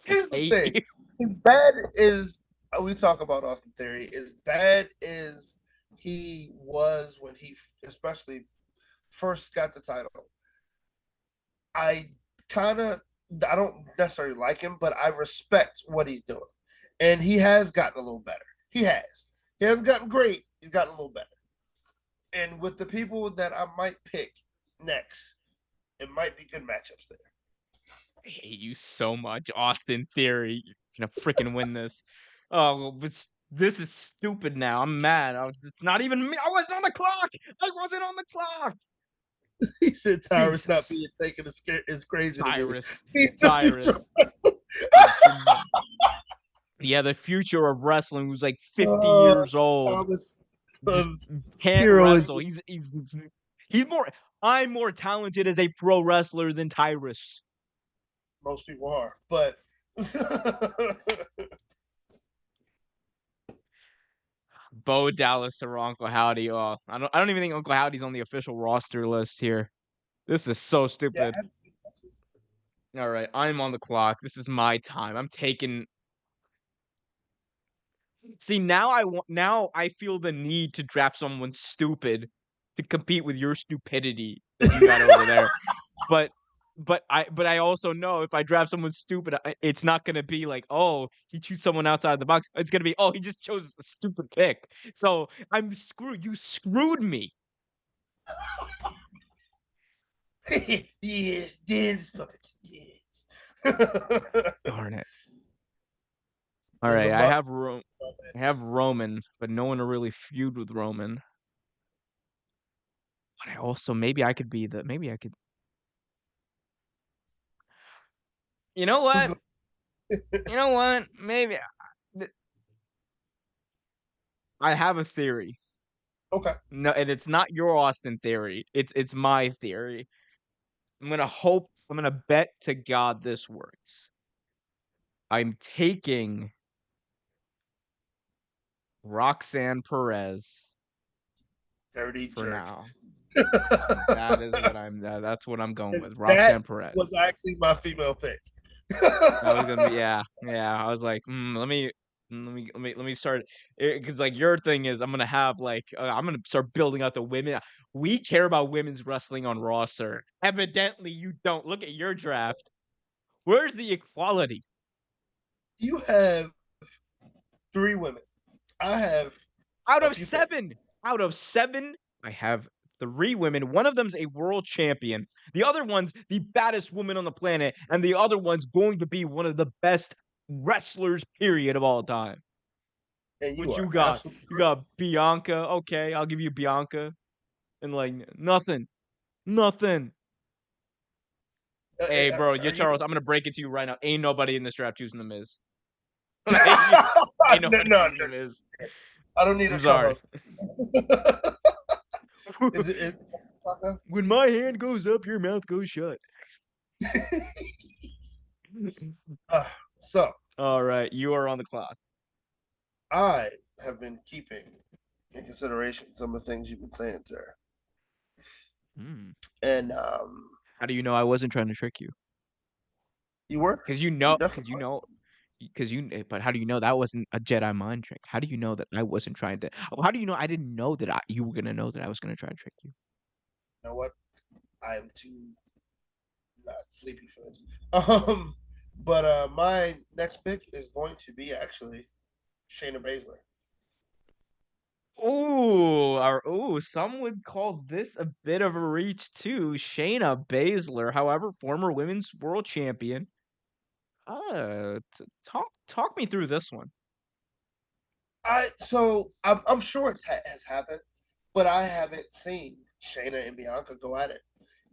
Here's the hate thing. you. As bad as we talk about Austin Theory, as bad as he was when he especially first got the title, I kind of I don't necessarily like him, but I respect what he's doing, and he has gotten a little better. He has. He hasn't gotten great. He's gotten a little better. And with the people that I might pick next, it might be good matchups there. I hate you so much, Austin Theory. You're gonna freaking win this. Oh, but this is stupid now. I'm mad. It's not even me. I wasn't on the clock. I wasn't on the clock. He said Tyrus not Jesus. being taken is crazy to me. Tyrus. He's the Tyrus. future wrestler. Yeah, the future of wrestling who's like 50 uh, years old, Thomas just of can't Hero is wrestle. He's more I'm more talented as a pro wrestler than Tyrus. most people are, but Bo Dallas or Uncle Howdy. Oh, I don't even think Uncle Howdy's on the official roster list here. This is so yeah, stupid. All right, I'm on the clock. This is my time. I'm taking See, now I feel the need to draft someone stupid to compete with your stupidity that you got over there. But I also know if I draft someone stupid, it's not gonna be like, oh, he chose someone outside the box. It's gonna be, oh, he just chose a stupid pick. So I'm screwed. You screwed me. yes, dance puppet, yes. Darn it. All There's a right, mug. I have Roman, but no one to really feud with Roman. But I also maybe I could. You know Who's what? gonna, You know what? Maybe I have a theory. okay? No, and it's not your Austin theory. It's my theory. I'm gonna hope I'm gonna bet to God this works. I'm taking Roxanne Perez Dirty for jerk. now. That is what that's what I'm going with. That Roxanne was Perez. actually my female pick. That was gonna be yeah. I was like, let me start because like your thing is I'm gonna have like I'm gonna start building out the women. We care about women's wrestling on Raw, sir. Evidently, you don't. Look at your draft. Where's the equality? You have three women. I have Out a of few picks. seven, out of seven, I have three women. One of them's a world champion. The other one's the baddest woman on the planet, and the other one's going to be one of the best wrestlers, period, of all time. And you What you are got? absolutely You got Bianca. Okay, I'll give you Bianca. And like nothing, nothing. Hey, bro, you're you Charles. know, I'm gonna break it to you right now. Ain't nobody in this draft choosing the Miz. Like, ain't no, nobody no, choosing the Miz. I don't need a I'm sorry. co-host. Is it? When my hand goes up, your mouth goes shut. Uh, so All right, you are on the clock. I have been keeping in consideration some of the things you've been saying, sir. Hmm. And How do you know I wasn't trying to trick you? you were. Because you You know, because definitely you were. know, because but how do you know that wasn't a Jedi mind trick? How do you know that I wasn't trying to? How do you know I didn't know that you were gonna know that I was gonna try to trick you? You know what? I am too not sleepy for this. But my next pick is going to be actually Shayna Baszler. Some would call this a bit of a reach too. Shayna Baszler, however, former women's world champion. Talk me through this one. I'm sure it has happened, but I haven't seen Shayna and Bianca go at it,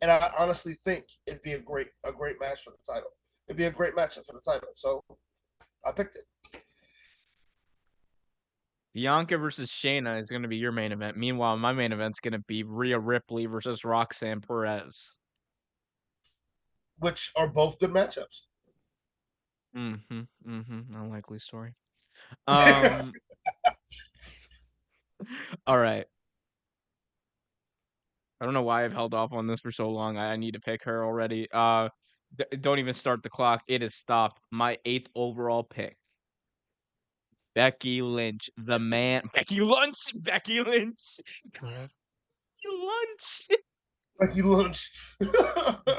and I honestly think it'd be a great match for the title. It'd be a great matchup for the title, so I picked it. Bianca versus Shayna is going to be your main event. Meanwhile, my main event's going to be Rhea Ripley versus Roxanne Perez. Which are both good matchups. Unlikely story. Um, all right. I don't know why I've held off on this for so long. I need to pick her already. Don't even start the clock. It has stopped. My 8th overall pick. Becky Lynch, the man. Becky Lynch. Becky Lynch. Becky Lynch. Becky Lynch.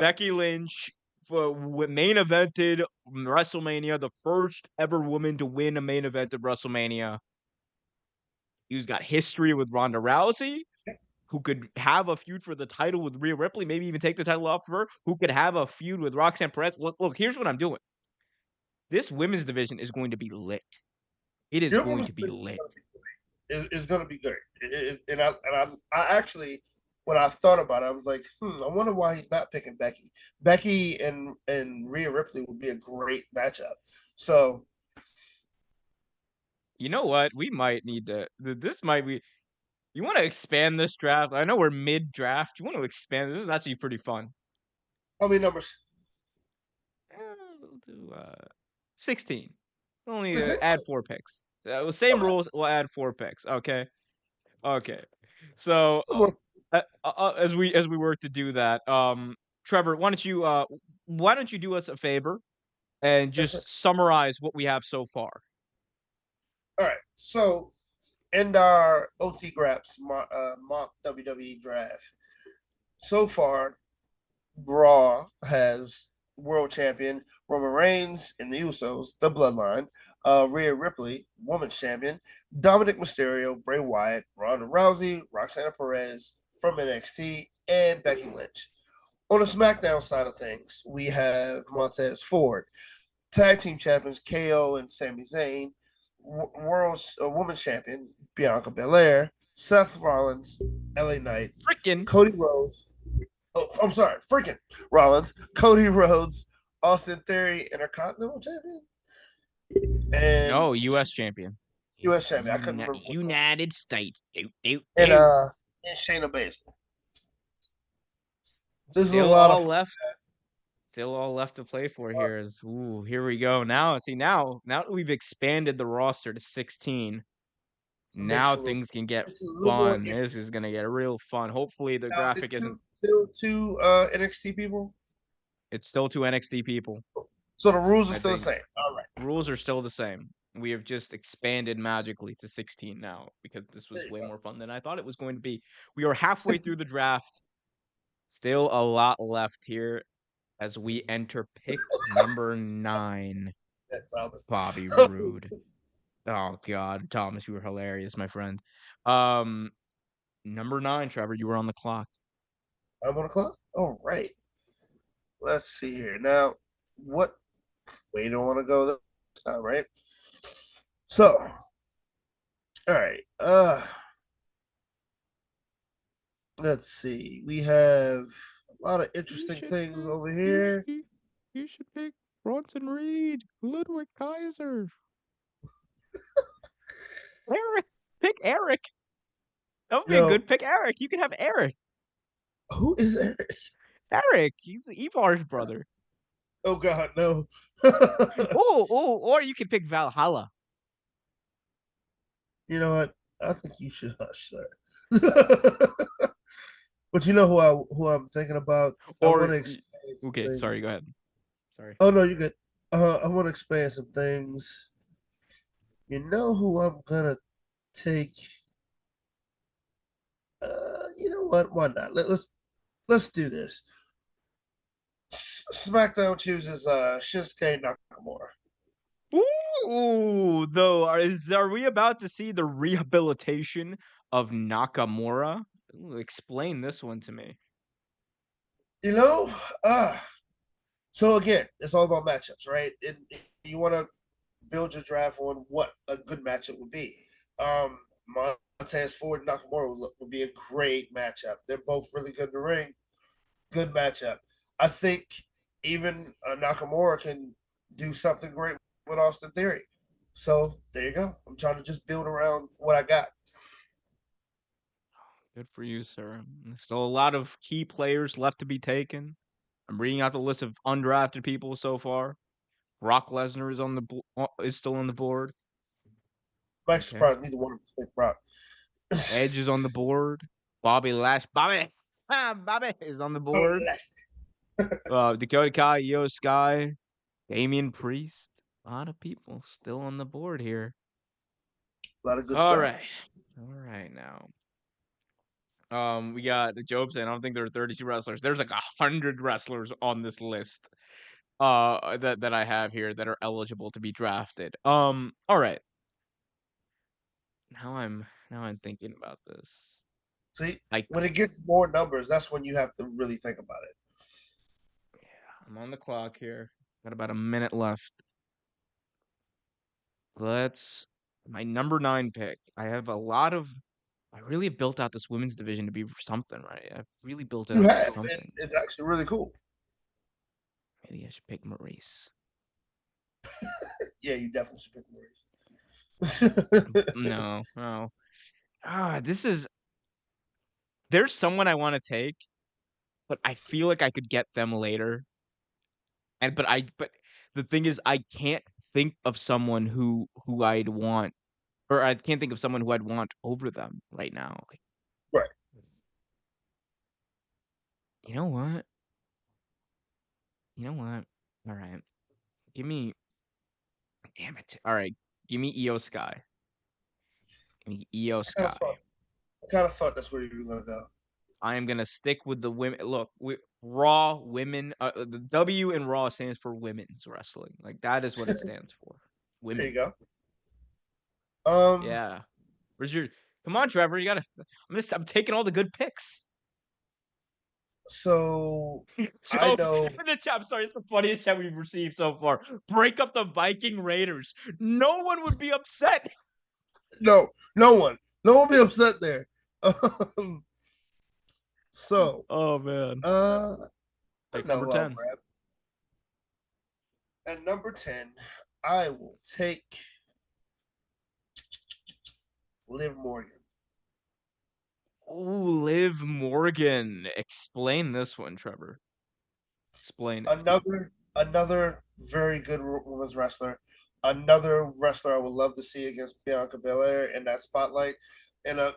Becky Lynch for main evented WrestleMania, the first ever woman to win a main event of WrestleMania. He's got history with Ronda Rousey, who could have a feud for the title with Rhea Ripley, maybe even take the title off of her, who could have a feud with Roxanne Perez. Look, here's what I'm doing. This women's division is going to be lit. It is Your going women's to be lit. is going to be good. I actually, when I thought about it, I was like, I wonder why he's not picking Becky. Becky and Rhea Ripley would be a great matchup. So You know what? We might need to. This might be. You want to expand this draft? I know we're mid draft. You want to expand? This is actually pretty fun. how many numbers? We'll do 16. Only Is it? add 4 picks. Same Okay. rules. We'll add 4 picks. Okay. Okay. So Well, as we work to do that, Trevor, why don't you do us a favor and yes, sir. just summarize what we have so far? All right. So in our OT Graps mock WWE draft, so far Raw has world champion Roman Reigns and the Usos, the Bloodline, Rhea Ripley, women's champion, Dominic Mysterio, Bray Wyatt, Ronda Rousey, Roxana Perez from NXT, and Becky Lynch. On the SmackDown side of things, we have Montez Ford, tag team champions KO and Sami Zayn, world women's champion Bianca Belair, Seth Rollins, LA Knight, Freaking Cody Rhodes, I'm sorry, freaking Rollins, Cody Rhodes, Austin Theory, Intercontinental Champion, and no U.S. champion. U.S. Champion. I couldn't remember which one. United States. And Do. and Shayna Baszler. This is a Still lot of all fun. left. Still all left to play for here is ooh, here we go. Now, see now that we've expanded the roster to 16, It makes now it a little, things can get it's a little more fun. This interesting. is gonna get real fun. Hopefully the Now, is it graphic isn't two NXT people? it's still two NXT people. So the rules are I still the think same. All right. rules are still the same. We have just expanded magically to 16 now because this There was you way go. more fun than I thought it was going to be. We are halfway through the draft. Still a lot left here as we enter pick number 9. That's Thomas. Bobby Roode. Oh God, Thomas, you were hilarious, my friend. Um, number 9, Trevor, you were on the clock. I'm on the clock. All right. Let's see here. Now, what way do I want to go this time, right? So, all right. Let's see. We have a lot of You interesting should things pick. over here. You should pick Bronson Reed, Ludwig Kaiser, Eric. Pick Eric. That would You be a know, good pick. Eric. You can have Eric. who is it? Eric. He's Ivar's brother. Oh God, no. Or you can pick Valhalla. You know what? I think you should hush, sir. But you know who I'm thinking about? I want Or to expand some okay, sorry. things. Go ahead. Sorry. Oh no, you're good. I want to expand some things. You know who I'm gonna take? You know what? Why not? Let's do this. SmackDown chooses Shinsuke Nakamura. Ooh, though, are we about to see the rehabilitation of Nakamura? Ooh, explain this one to me. You know, uh so again, it's all about matchups, right? And you want to build your draft on what a good matchup would be. Um, Montez Ford and Nakamura would be a great matchup. They're both really good in the ring. Good matchup. I think even Nakamura can do something great with Austin Theory. So there you go. I'm trying to just build around what I got. Good for you, sir. Still a lot of key players left to be taken. I'm reading out the list of undrafted people so far. Brock Lesnar is is still on the board. I'm actually Okay. surprised neither one of us picked Brock. Edge is on the board. Bobby is on the board. Dakota Kai, Io Sky, Damian Priest. A lot of people still on the board here. A lot of good All stuff. right. All right now. We got the Job saying I don't think there are 32 wrestlers. There's like 100 wrestlers on this list that I have here that are eligible to be drafted. All right. Now I'm thinking about this. See, Like, when it gets more numbers, that's when you have to really think about it. yeah, I'm on the clock here. Got about a minute left. Let's my number 9 pick. I really built out this women's division to be something, right? I've really built it You out to be have, and something. it's actually really cool. Maybe I should pick Maurice. Yeah, you definitely should pick Maurice. No, no. There's someone I want to take, but I feel like I could get them later. But the thing is I can't think of someone who I'd want or I can't think of someone who I'd want over them right now. Like, Right. you know what? You know what? All right. Give me damn it. All right. Give me EO Sky. Give me EO I kind of Sky. thought, I kind of thought that's where you were gonna go. I am gonna stick with the women. Look, Raw women. The W in Raw stands for women's wrestling. Like that is what it stands for. There you Women. go. Um, Yeah. Where's your? Come on, Trevor. You gotta. I'm taking all the good picks. so I Joe, know in the chat. I'm sorry, it's the funniest chat we've received so far. Break up the Viking Raiders. No one would be upset. no one be upset there. Um, so Oh man. uh, I Pick know number who I'll 10. grab. At number 10, I will take Liv Morgan. Oh, Liv Morgan. Explain this one, Trevor. Explain it. Another very good women's wrestler. Another wrestler I would love to see against Bianca Belair in that spotlight, in a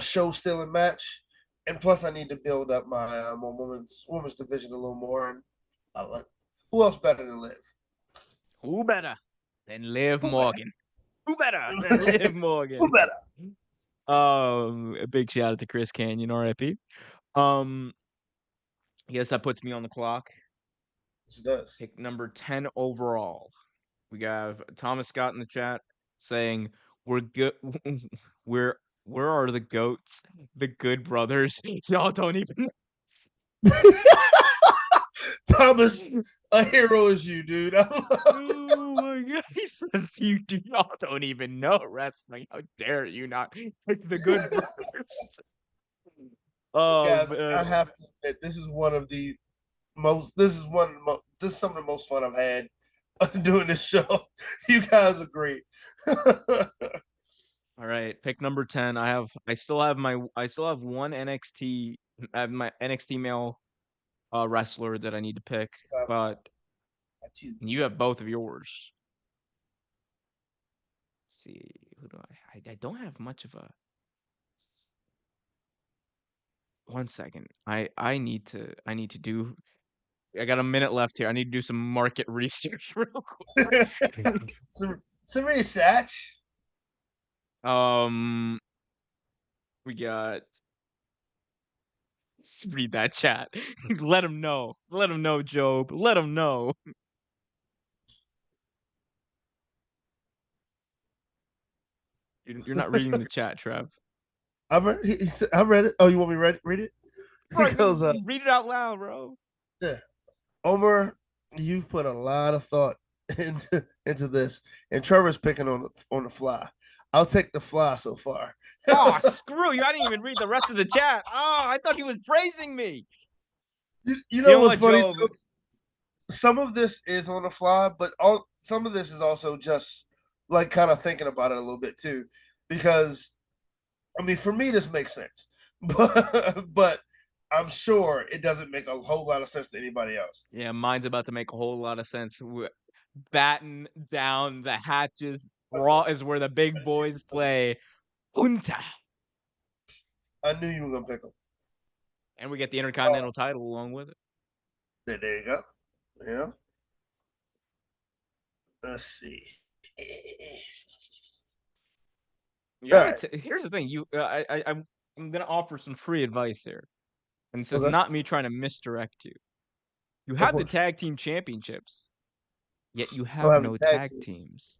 show stealing match. And plus, I need to build up my women's division a little more. And I like who else better than Liv? Who better than Liv Who Morgan? Who better than better? Liv Morgan? Who better? A big shout out to Chris Canyon, RIP. Um, I guess that puts me on the clock. Yes, it does. Pick number 10 overall. We have Thomas Scott in the chat saying, "We're good. we're where are the goats? The good brothers? Y'all don't even." Thomas, a hero is you, dude. Oh my god! He says, y'all don't even know wrestling. How dare you not pick the good brothers?" Oh Guys, I man. have to admit, this is one of the most. This is one. This is some of the most fun I've had doing this show. You guys are great. All right, pick number 10. I still have one NXT. I have my NXT male wrestler that I need to pick, but you have both of yours. Let's see, who do I don't have much of a. One second. I need to do. I got a minute left here. I need to do some market research real quick. Some research. um, we got. Let's read that chat. Let him know. Let him know, Job. Let him know. You're not reading the chat, Trev. I read it. Oh, you want me to read it? He Bro, goes, read it out loud, bro. yeah. Omer, you've put a lot of thought into this, and Trevor's picking on the fly. I'll take the fly so far. Oh, screw you. I didn't even read the rest of the chat. Oh, I thought he was praising me. You You know know what's what, funny? Job? Some of this is on the fly, but some of this is also just like kind of thinking about it a little bit too, because I mean, for me, this makes sense, but I'm sure it doesn't make a whole lot of sense to anybody else. Yeah, mine's about to make a whole lot of sense. Batten down the hatches. Raw is where the big boys play. Unta. I knew you were gonna pick them. And we get the Intercontinental title along with it. There you go. Yeah. Let's see. Yeah, All here's the thing. I'm gonna offer some free advice here, and this is right. Okay. not me trying to misdirect you. You Of have the course. tag team championships, yet you I don't have have any no tag tag teams. teams.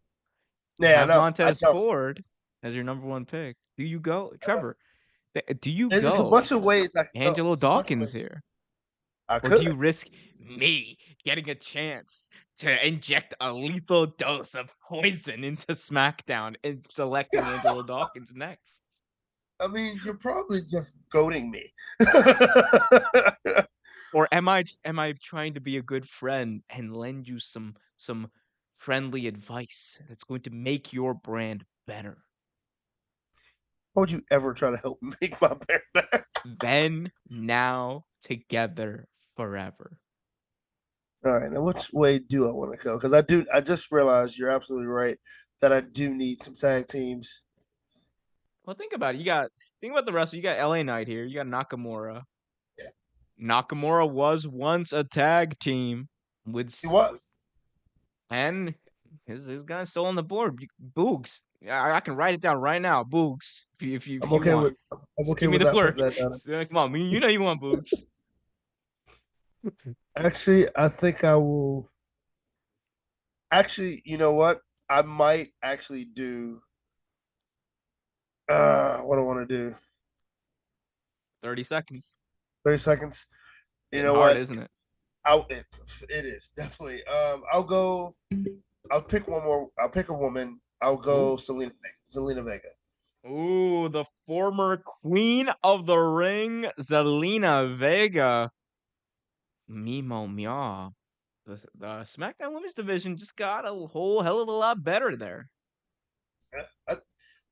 You Yeah, I have know. I Montez don't. Ford as your number one pick. Do you go, Trevor? Do you It's a go bunch of ways I can go. Angelo It's a bunch of Dawkins ways. here? I Or do could. you risk me getting a chance to inject a lethal dose of poison into SmackDown and selecting Angelo Dawkins next? I mean, you're probably just goading me. Or am I trying to be a good friend and lend you some friendly advice that's going to make your brand better? How would you ever try to help make my bear better? Then, now, together, forever. All right, now which way do I want to go? Because I just realized you're absolutely right that I do need some tag teams. Well, think about it. Think about the rest. You got LA Knight here. You got Nakamura. Yeah, Nakamura was once a tag team with, he was. and his guy's still on the board. Boogs. I can write it down right now. Boogs, if I'm you okay want. with I'm Just okay give me with the not word. putting that down. Come on, you know you want Boogs. Actually, I think I will. Actually, you know what? I might actually do. What do I want to do? 30 seconds. 30 seconds. You Getting know hard, what? isn't it? It is definitely. I'll go. I'll pick one more. I'll pick a woman. I'll Ooh. go Zelina Vega. Ooh, the former queen of the ring, Zelina Vega. Mimo Mia. The SmackDown Women's Division just got a whole hell of a lot better there. I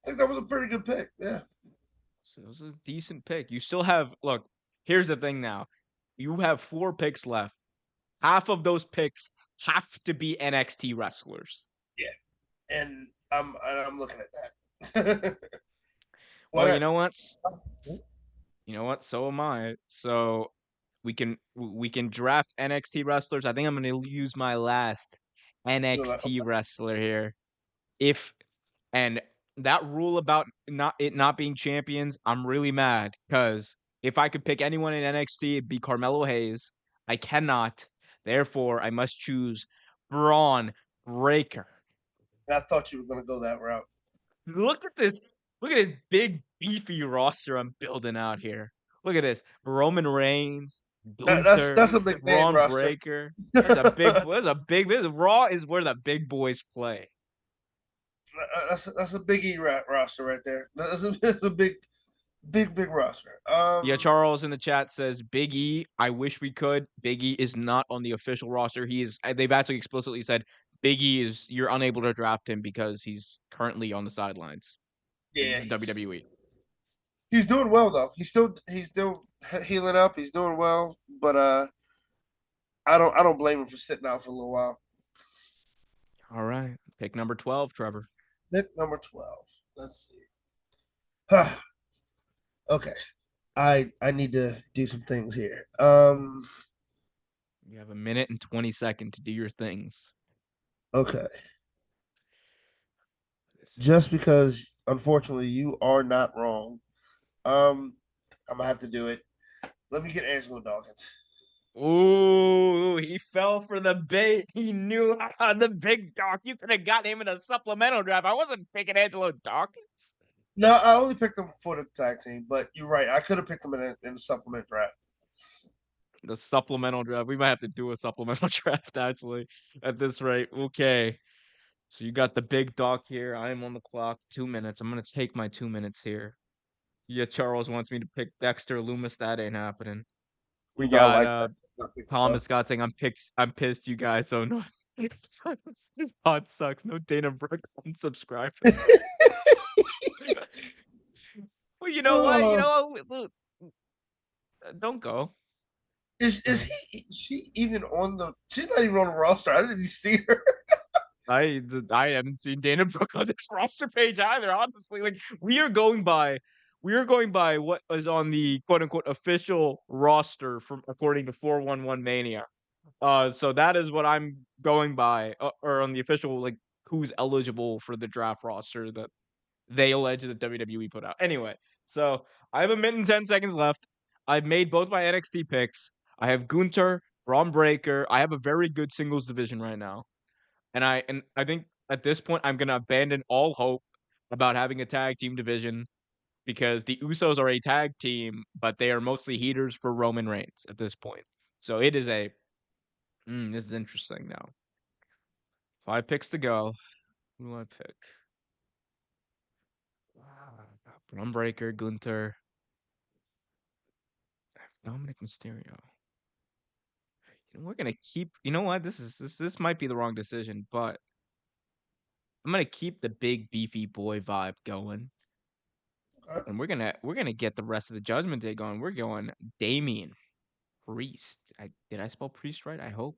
think that was a pretty good pick. Yeah. So it was a decent pick. You still have, look, here's the thing now. You have 4 picks left. Half of those picks have to be NXT wrestlers. Yeah, and I'm looking at that. Well, you What? know what? You know what? So am I. So we can draft NXT wrestlers. I think I'm gonna use my last You're like, NXT wrestler here. If and that rule about not being champions, I'm really mad because if I could pick anyone in NXT, it'd be Carmelo Hayes. I cannot. Therefore, I must choose Braun Breaker. and I thought you were gonna go that route. Look at this. Look at this big beefy roster I'm building out here. Look at this. Roman Reigns, Gunther, That's a big man Braun roster. Breaker. That's a Raw is where the big boys play. That's a big roster right there. That's a big roster. Yeah, Charles in the chat says Big E. I wish we could. Big E is not on the official roster. He is. They've actually explicitly said Big E is. You're unable to draft him because he's currently on the sidelines. Like Yeah, this is WWE. he's doing well though. He's still healing up. He's doing well, but I don't blame him for sitting out for a little while. All right, pick number 12, Trevor. Pick number 12. Let's see. Okay, I need to do some things here. You have a minute and 20 seconds to do your things. Okay, This just is. because unfortunately you are not wrong. Um, I'm gonna have to do it. Let me get Angelo Dawkins. Ooh, he fell for the bait. He knew the big dog. You could have got him in a supplemental draft. I wasn't picking Angelo Dawkins. No, I only picked him for the tag team, but you're right. I could have picked him in a supplement draft. The supplemental draft. We might have to do a supplemental draft actually at this rate. Okay. So you got the big dog here. I am on the clock. 2 minutes. I'm gonna take my 2 minutes here. Yeah, Charles wants me to pick Dexter Loomis. That ain't happening. We You know, I got like that. Thomas Scott saying I'm pissed, you guys. So no, this pod sucks. No Dana Brooke unsubscribe. Well, you know what? Oh, Look, don't go. is Uh, she even on the? She's not even on the roster. I didn't even see her. I haven't seen Dana Brooke on this roster page either. Honestly, like we are going by what is on the quote unquote official roster from according to 411 Mania. So that is what I'm going by, or on the official like who's eligible for the draft roster that they allege that WWE put out. Anyway, so I have a minute and 10 seconds left. I've made both my NXT picks. I have Gunter, Braun Breaker. I have a very good singles division right now. And I think at this point I'm gonna abandon all hope about having a tag team division because the Usos are a tag team, but they are mostly heaters for Roman Reigns at this point. So it is this is interesting now. 5 picks to go. Who do I pick? Braun Breaker, Gunther, Dominic Mysterio. We're gonna keep. You know what? This might be the wrong decision, but I'm gonna keep the big beefy boy vibe going, and we're gonna get the rest of the Judgment Day going. We're going Damian Priest. Did I spell Priest right? I hope.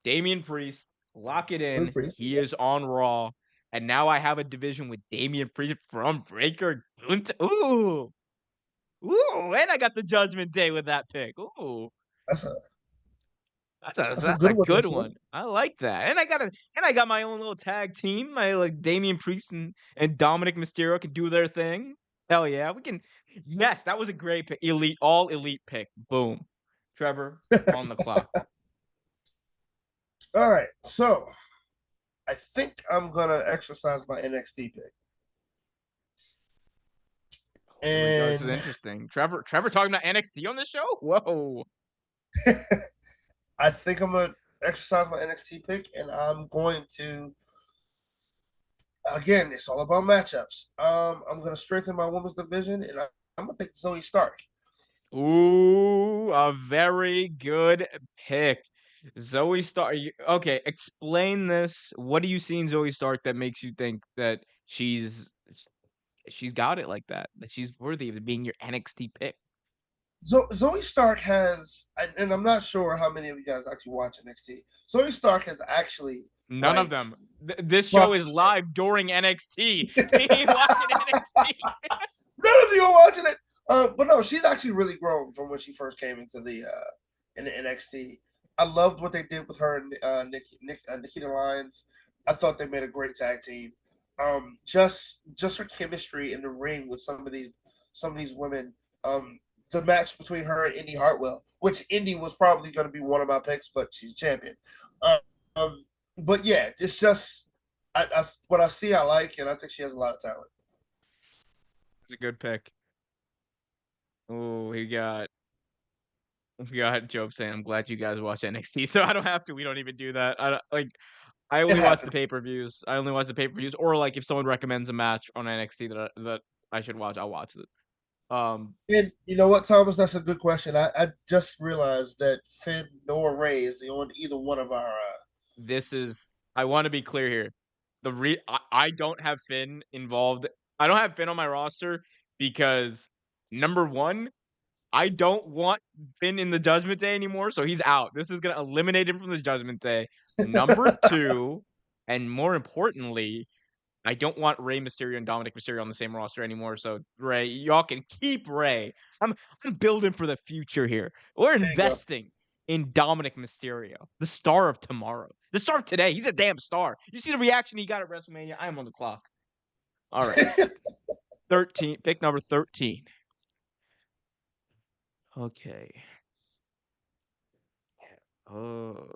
Damian Priest. Lock it in. He is on Raw, and now I have a division with Damian Priest from Breaker Gunther. And I got the Judgment Day with that pick. Ooh. That's a That's a that's good a one. good one. I like that. And I got my own little tag team. My like Damian Priest and Dominic Mysterio can do their thing. Hell yeah, we can. Yes, that was a great pick. All elite pick. Boom. Trevor on the clock. All right, so I think I'm gonna exercise my NXT pick, Oh, here we go. This is and interesting. Trevor talking about NXT on the show? Whoa. I think I'm gonna exercise my NXT pick, and I'm going to again. It's all about matchups. I'm gonna strengthen my women's division, and I'm gonna pick Zoe Stark. Ooh, a very good pick. Zoe Stark. Okay, explain this. What do you see in Zoe Stark that makes you think that she's got it like that? That she's worthy of being your NXT pick? Zoe Stark has, and I'm not sure how many of you guys actually watch NXT. Zoe Stark has actually None of like them. This show brought is live during NXT. We ain't watching NXT. none of you are watching it. But no, she's actually really grown from when she first came into the NXT. I loved what they did with her and Nikita Lyons. I thought they made a great tag team. Just her chemistry in the ring with some of these women. The match between her and Indy Hartwell, which Indy was probably going to be one of my picks, but she's champion. Um, but yeah, it's just what I see, I like, and I think she has a lot of talent. It's a good pick. Oh, we got Job saying, "I'm glad you guys watch NXT, so I don't have to. We don't even do that. I don't, like. I It only watch the happens. pay-per-views. I only watch the pay-per-views, or like if someone recommends a match on NXT that I should watch, I'll watch it. Um, And you know what, Thomas? That's a good question. I just realized that Finn nor Ray is the only either one of our. this is. I want to be clear here. I don't have Finn involved. I don't have Finn on my roster because number one, I don't want Finn in the Judgment Day anymore, so he's out. This is gonna eliminate him from the Judgment Day. Number two, and more importantly, I don't want Rey Mysterio and Dominic Mysterio on the same roster anymore. So Rey, y'all can keep Rey. I'm building for the future here. We're There you go. investing in Dominic Mysterio, the star of tomorrow, the star of today. He's a damn star. You see the reaction he got at WrestleMania? I am on the clock. All right, 13, pick number 13. Okay. Oh,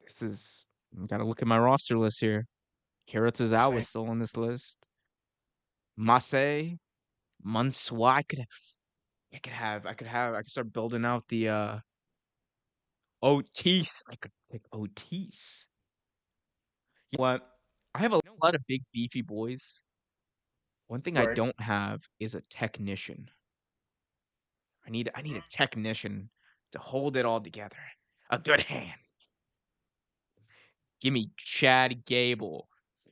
this is. I gotta look at my roster list here. Kara Tozawa Same. is still on this list. Masai, Mansois. I could start building out the Otis. I could pick Otis. You know what? I have a lot of big beefy boys. One thing I Right. don't have is a technician. I need a technician to hold it all together. A good hand. Give me Chad Gable.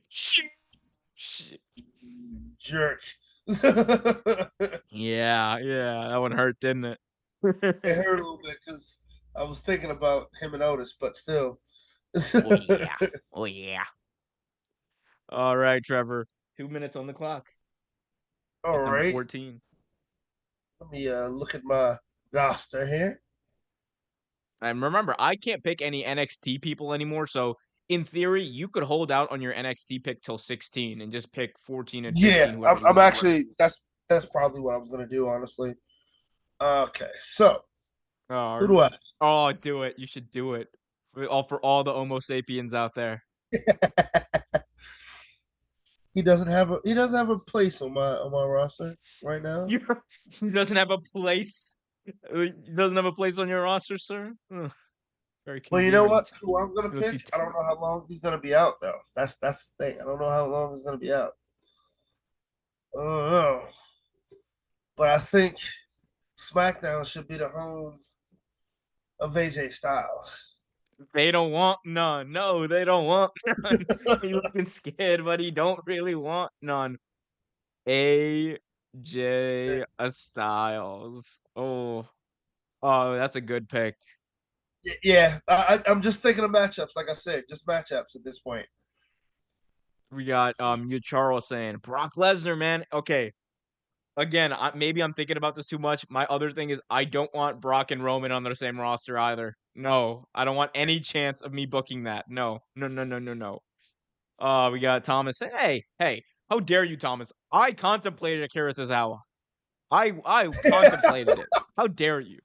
Sh- sh- Jerk. It Yeah, yeah, that one hurt, didn't it? hurt a little bit because I was thinking about him and Otis, but still. Oh yeah. Oh yeah. All right, Trevor. 2 minutes on the clock. All Pick number right. 14. Let me look at my roster here. And remember, I can't pick any NXT people anymore. So in theory, you could hold out on your NXT pick till 16 and just pick 14 and Yeah, 15, whoever I'm, you I'm want. actually that's probably what I was gonna do, honestly. Okay, so who Oh, do I? oh, do it. You should do it. For all the Homo sapiens out there. He doesn't have a place on my roster right now. You he doesn't have a place. He doesn't have a place on your roster, sir. Ugh, very Well, you know what? convenient. Who I'm gonna Let's pick? see. I don't know how long he's gonna be out though. That's the thing. I don't know how long he's gonna be out. I don't know, but I think SmackDown should be the home of AJ Styles. They don't want none. No, they don't want none. He looking scared, but he don't really want none. AJ Styles. Oh, that's a good pick. Yeah, I'm just thinking of matchups. Like I said, just matchups at this point. We got you Charles saying Brock Lesnar, man. Okay, again, maybe I'm thinking about this too much. My other thing is I don't want Brock and Roman on the same roster either. No, I don't want any chance of me booking that. No, no, no, no, no, no. We got Thomas saying, hey, how dare you, Thomas? I contemplated Akira Tozawa. I contemplated it. How dare you?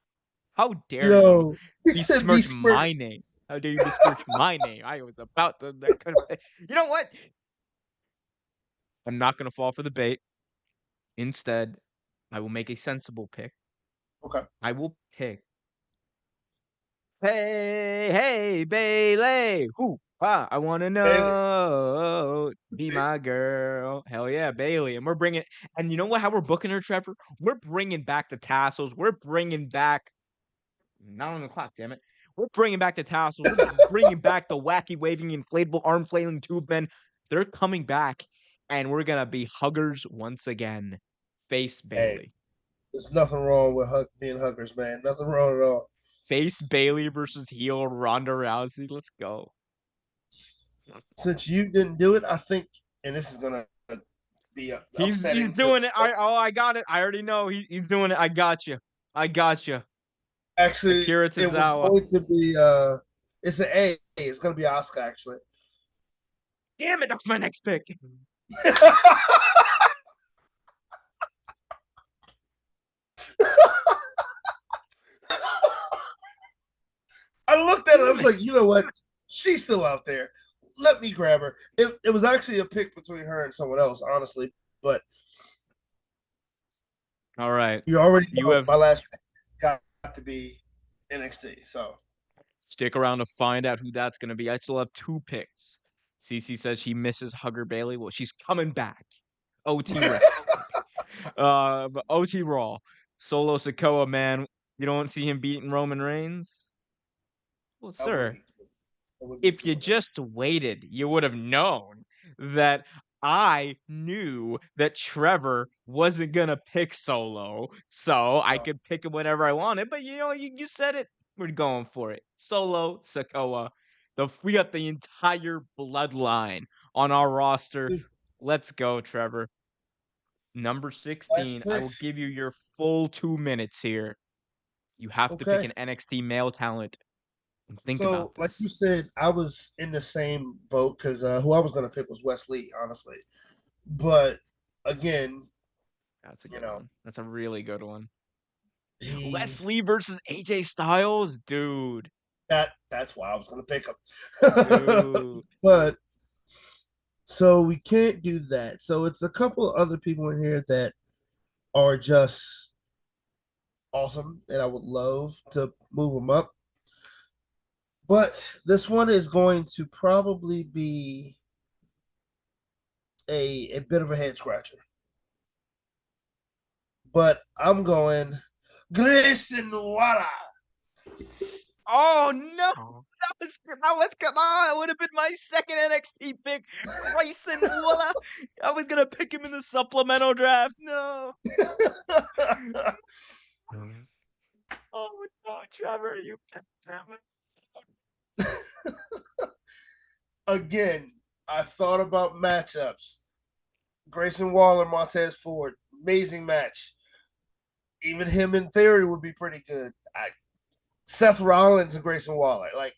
How dare you Yo, he said besmirch besmirch. my name? How dare you besmirch my name? I was about to. That could have. You know what? I'm not gonna fall for the bait. Instead, I will make a sensible pick. Okay, I will pick. Hey, hey, Bailey. Who? I want to Bailey. know. Be my girl. Hell yeah, Bailey. And we're bringing. And you know what? How we're booking her, Trevor? We're bringing back the tassels. We're bringing back. Not on the clock, damn it. We're bringing back the tassels. We're bringing back the wacky waving inflatable arm flailing tube men. They're coming back, and we're gonna be huggers once again. Face Hey, Bailey. There's nothing wrong with being huggers, man. Nothing wrong at all. Face Bailey versus heel Ronda Rousey. Let's go. Since you didn't do it, I think, and this is gonna be He's upsetting to doing it. I got it. I already know he's doing it. I got you. I got you. actually, Akira it was Tozawa. going to be it's an A. It's gonna be Oscar actually. Damn it, that's my next pick. I looked at it. I Damn was like, it. you know what? She's still out there. Let me grab her. It was actually a pick between her and someone else, honestly. But All right. you already You know have my last pick has got to be NXT. So stick around to find out who that's gonna be. I still have 2 picks. Cece says she misses Hugger Bailey. Well, she's coming back. OT wrestling. But OT Raw. Solo Sikoa, man. You don't see him beating Roman Reigns? Well, I wouldn't sir, be I wouldn't be if you doing that. just waited, you would have known that I knew that Trevor wasn't gonna pick Solo, so I No. could pick him whenever I wanted. But you said it. We're going for it. Solo Sikoa. We got the entire bloodline on our roster. Let's go, Trevor. Number Last 16. I pick. will give you your full 2 minutes here. You have to pick Okay. an NXT male talent and think about So, like you this. said, I was in the same boat because who I was going to pick was Wesley, honestly. But again, That's a you good know, one. That's a really good one. he Leslie versus AJ Styles, dude. that's why I was going to pick him. Dude. But so we can't do that. So it's a couple of other people in here that are just awesome, and I would love to move them up. But this one is going to probably be a bit of a head scratcher. But I'm going Grayson Waller. Oh no. That would have been my second NXT pick. Grayson Waller. I was gonna pick him in the supplemental draft. No. Oh no, Trevor, you damn it. Again, I thought about matchups. Grayson Waller, Montez Ford, amazing match. Even him in theory would be pretty good. Seth Rollins and Grayson Waller, like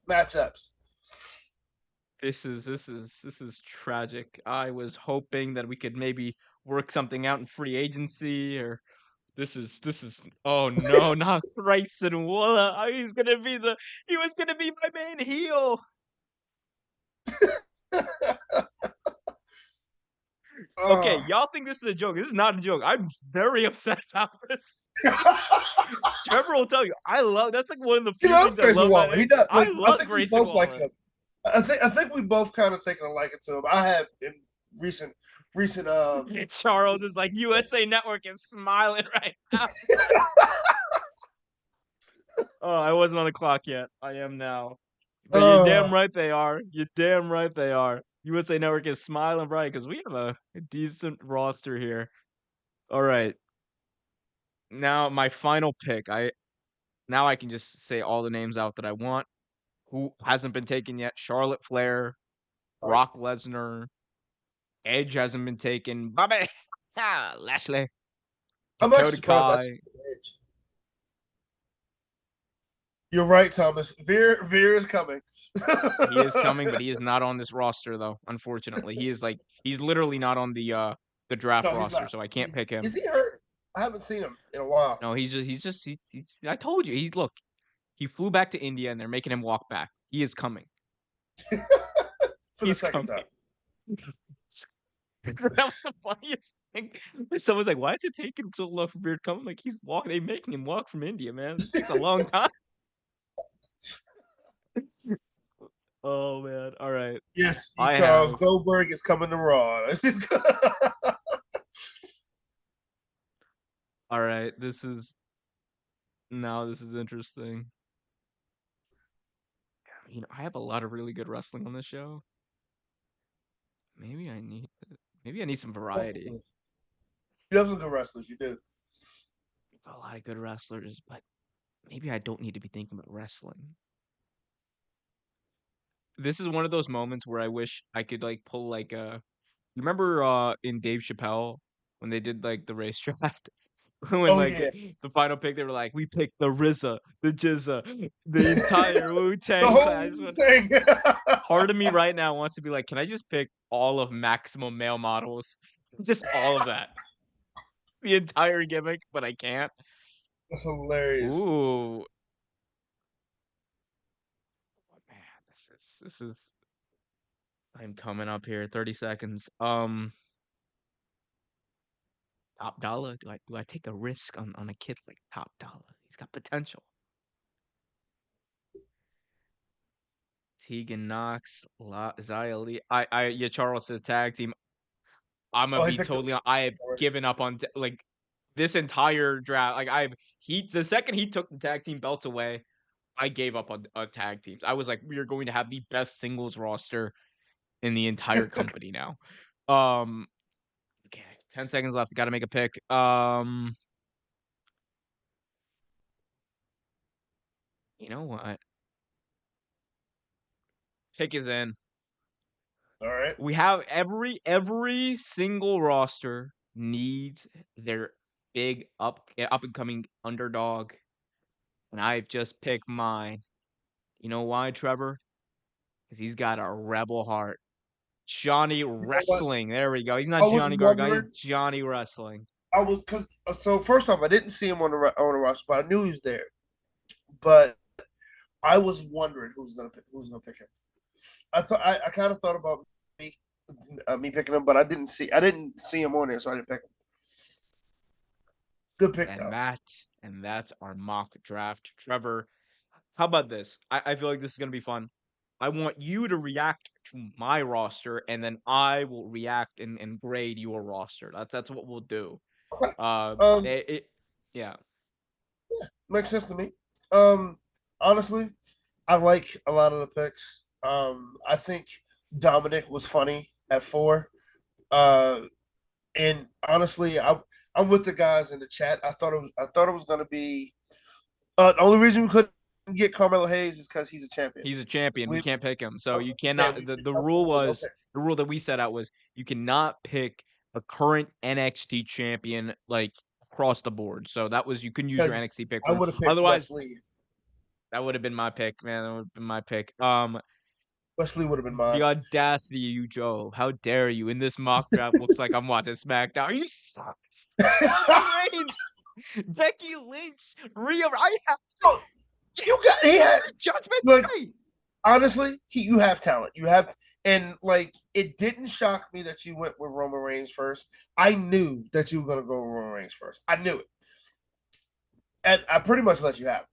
matchups. This is tragic. I was hoping that we could maybe work something out in free agency or this is oh no, not Grayson Waller. He was gonna be my main heel. Okay, uh, y'all think this is a joke. This is not a joke. I'm very upset about this. Trevor will tell you. I love that's like one of the he few loves things I Grayson love about Waller. He NXT. does. I Like I love think we Grayson both like Waller. him. I think we both kind of taken a liking to him. I have in recent Yeah, Charles is like USA Network is smiling right now. Oh, I wasn't on the clock yet. I am now. But you're damn uh right they are. You're damn right they are. USA Network is smiling bright because we have a decent roster here. All right. Now my final pick. Now I can just say all the names out that I want. Who hasn't been taken yet? Charlotte Flair, right. Brock Lesnar, Edge hasn't been taken. Bobby Lashley, I'm actually Dakota surprised. Kai. You're right, Thomas. Veer is coming. He is coming, but he is not on this roster though. Unfortunately, he's literally not on the draft No, he's roster, not. so I can't pick him. Is he hurt? I haven't seen him in a while. No, he's I told you. He flew back to India and they're making him walk back. He is coming. For the He's second coming. time. That was the funniest thing. Someone's like, "Why is it taking so long for Beard to come?" I'm like, he's walking. They making him walk from India, man. It takes a long time. Oh man. All right. Yes, I Charles have. Goldberg is coming to Raw. All right. This is interesting. I have a lot of really good wrestling on this show. Maybe I need some variety. You have some good wrestlers. You do. a lot of good wrestlers, but maybe I don't need to be thinking about wrestling. This is one of those moments where I wish I could like pull like a. You remember in Dave Chappelle when they did like the race draft? When Oh like yeah, the final pick, they were like, "We picked the RZA, the Jizza, the entire Wu the Tang whole Clan." thing. Part of me right now wants to be like, "Can I just pick all of Maximum Male Models, just all of that, the entire gimmick?" But I can't. That's hilarious. Ooh, oh, man, this is. I'm coming up here. 30 seconds. Top Dollar. Do I take a risk on a kid like Top Dollar? He's got potential. Tegan Knox, Zia Lee. Yeah, Charles says tag team. I'm gonna Oh, he be picked up. totally. I have given up on like this entire draft. Like the second he took the tag team belts away, I gave up on tag teams. I was like, we are going to have the best singles roster in the entire company now. Um, okay, 10 seconds left. Got to make a pick. You know what? Pick is in. All right. We have every single roster needs their big up and coming underdog, and I've just picked mine. You know why, Trevor? Because he's got a rebel heart. Johnny You know what? Wrestling. There we go. He's not I was Johnny Gargano. He's wondering. Johnny Wrestling. I was because so first off, I didn't see him on the roster, but I knew he was there. But I was wondering who's gonna pick him. I kind of thought about me me picking him, but I didn't see him on there, so I didn't pick him. Good pick And though. that's our mock draft. Trevor, how about this? I feel like this is gonna be fun. I want you to react to my roster, and then I will react and grade your roster. That's what we'll do. Okay. Uh, Um, yeah. makes sense to me. Honestly, I like a lot of the picks. I think Dominic was funny at 4. Uh, and honestly, I'm with the guys in the chat. I thought it was gonna be. The only reason we couldn't get Carmelo Hayes is because he's a champion. He's a champion. We We can't pick him. So you yeah, cannot. we The up rule for no was pick the rule that we set out was you cannot pick a current NXT champion like across the board. So that was you couldn't use your because NXT pick I for him. would have picked Otherwise, Wesley. that would have been my pick, man. That would have been my pick. Wesley would have been The mine. audacity of you, Joe. How dare you? In this mock draft, looks like I'm watching SmackDown. Are you suck? Roman Reigns, Becky Lynch, Rhea. I have Oh, you got he had Judgment like Day. honestly, you have talent. You have and like it didn't shock me that you went with Roman Reigns first. I knew that you were gonna go with Roman Reigns first. I knew it. And I pretty much let you have it.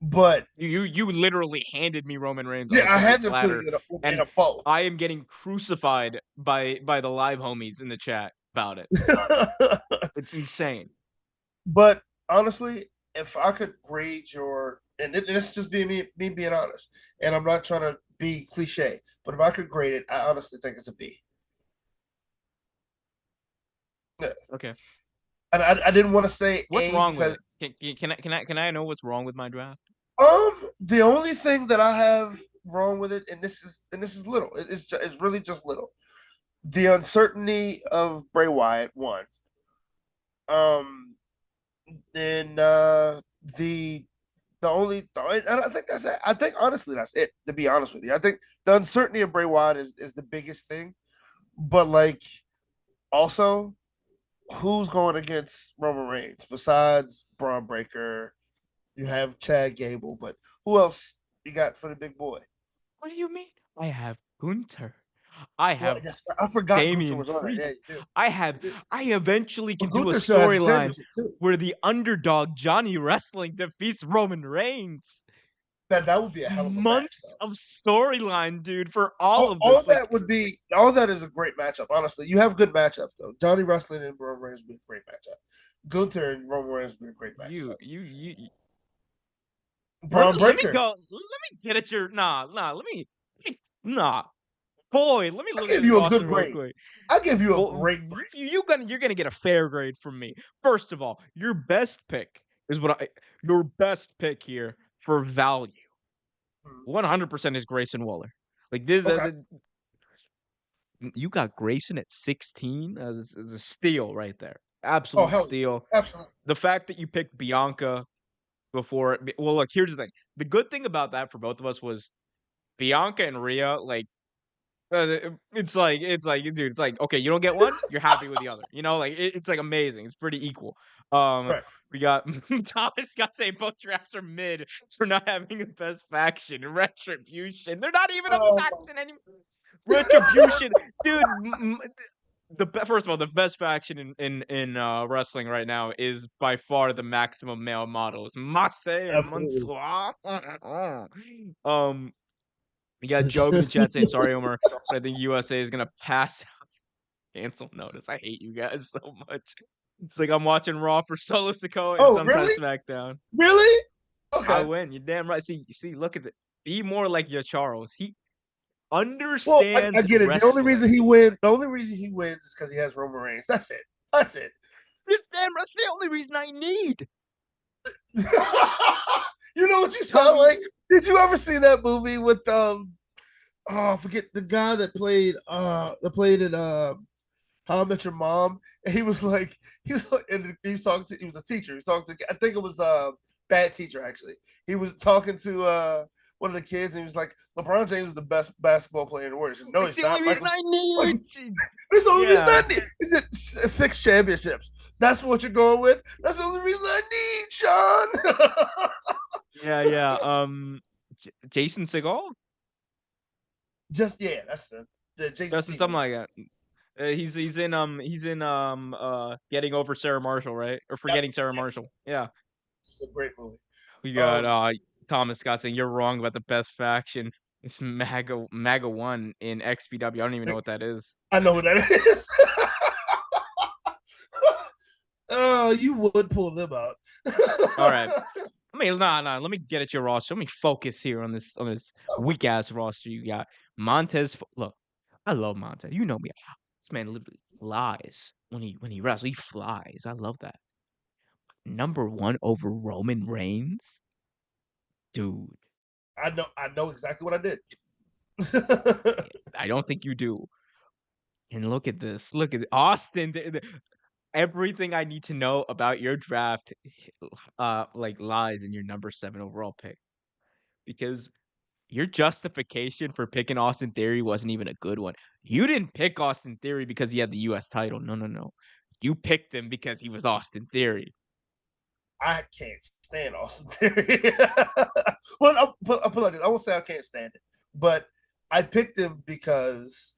But You literally handed me Roman Reigns on a yeah, I silver had them to platter, you in and a bowl. I am getting crucified by the live homies in the chat about it. It's insane. But honestly, if I could grade your and this is just being me being honest, and I'm not trying to be cliche, but if I could grade it, I honestly think it's a B. Yeah. Okay, And I didn't want to say what's A wrong with because it? Can I know what's wrong with my draft? the only thing that I have wrong with it, and this is little, it's really just little. The uncertainty of Bray Wyatt one. Um, and the only and I think that's it. I think honestly that's it. To be honest with you, I think the uncertainty of Bray Wyatt is the biggest thing. But like also, who's going against Roman Reigns besides Braun Breaker? You have Chad Gable, but who else you got for the big boy? What do you mean? I have Gunter. I Well, have yes, I forgot Gunther Damian was on it. Yeah, Priest. you do. I eventually But can do a Gunther still has a storyline championship too. where the underdog Johnny Wrestling defeats Roman Reigns. That would be a hell of a match, Months though. of storyline, dude, for all of All this. Like, that would be all that is a great matchup. Honestly, you have good matchups though. Johnny Wrestling and Roman Reigns would be a great matchup. Gunther and Roman Reigns would be a great you, matchup. you, you. Braun Let me Breaker. go. Let me get at your nah. Let me nah. boy, let me I look at give his you a good roster real grade. quick. I give you a Well, great grade. you're gonna get a fair grade from me. First of all, your best pick is your best pick here for value. Mhm. 100% is Grayson Waller. Like this, Okay. you got Grayson at 16 as a steal right there. Oh Absolute hell yeah, steal. absolutely. The fact that you picked Bianca before, well, look, here's the thing. The good thing about that for both of us was Bianca and Rhea, like, dude, it's like, okay, you don't get one, you're happy with the other. You know, like it's like amazing. It's pretty equal. Um, Right. we got Thomas got say both drafts are mid for not having the best faction. Retribution. They're not even a Oh, faction anymore. Retribution, dude. First of all, the best faction in wrestling right now is by far the maximum male models, Masse and absolutely. Mansoor. We got Job in the chat saying, "Sorry, Omar, but I think USA is gonna pass cancel notice." I hate you guys so much. It's like I'm watching Raw for Solo Sikoa and Oh sometimes really? SmackDown. Really? I Okay. win. You're damn right. See, look at it. Be more like your Charles. He Well, I understands get it. wrestling. The only reason he wins is because he has Roman Reigns. That's it. That's it. You're damn right. That's the only reason I need. You know what you Tell sound me, like? Did you ever see that movie with oh I forget the guy that played in How I Met Your Mom? And and he was talking to he was a teacher. He was talking to I think it was bad teacher actually. He was talking to one of the kids and he was like, LeBron James is the best basketball player in the world. He said, no, it's he's the only not. reason I need. That's the only reason Yeah, I need. Is it six championships? That's what you're going with? That's the only reason I need, Sean. yeah. Jason Segal, Just yeah, that's the Jason Justin, something Segel. like that. He's in Getting Over Sarah Marshall, right? Or Yep, Forgetting Sarah yep. Marshall. Yeah. It's a great movie. We got Um, Thomas Scott saying you're wrong about the best faction. It's MAGA 1 in XPW. I don't even know what that is. I know what that is. Oh, you would pull them out. All right. Nah. Let me get at your roster. Let me focus here on this weak ass roster you got. Montez. Look, I love Montez. You know me. This man literally flies when he wrestles. He flies. I love that. Number one over Roman Reigns, dude. I know exactly what I did. I don't think you do. And look at this. Look at Austin. Everything I need to know about your draft, like lies in your number 7 overall pick because your justification for picking Austin Theory wasn't even a good one. You didn't pick Austin Theory because he had the U.S. title. No. You picked him because he was Austin Theory. I can't stand Austin Theory. Well, I'll put it like this. I won't say I can't stand it, but I picked him because,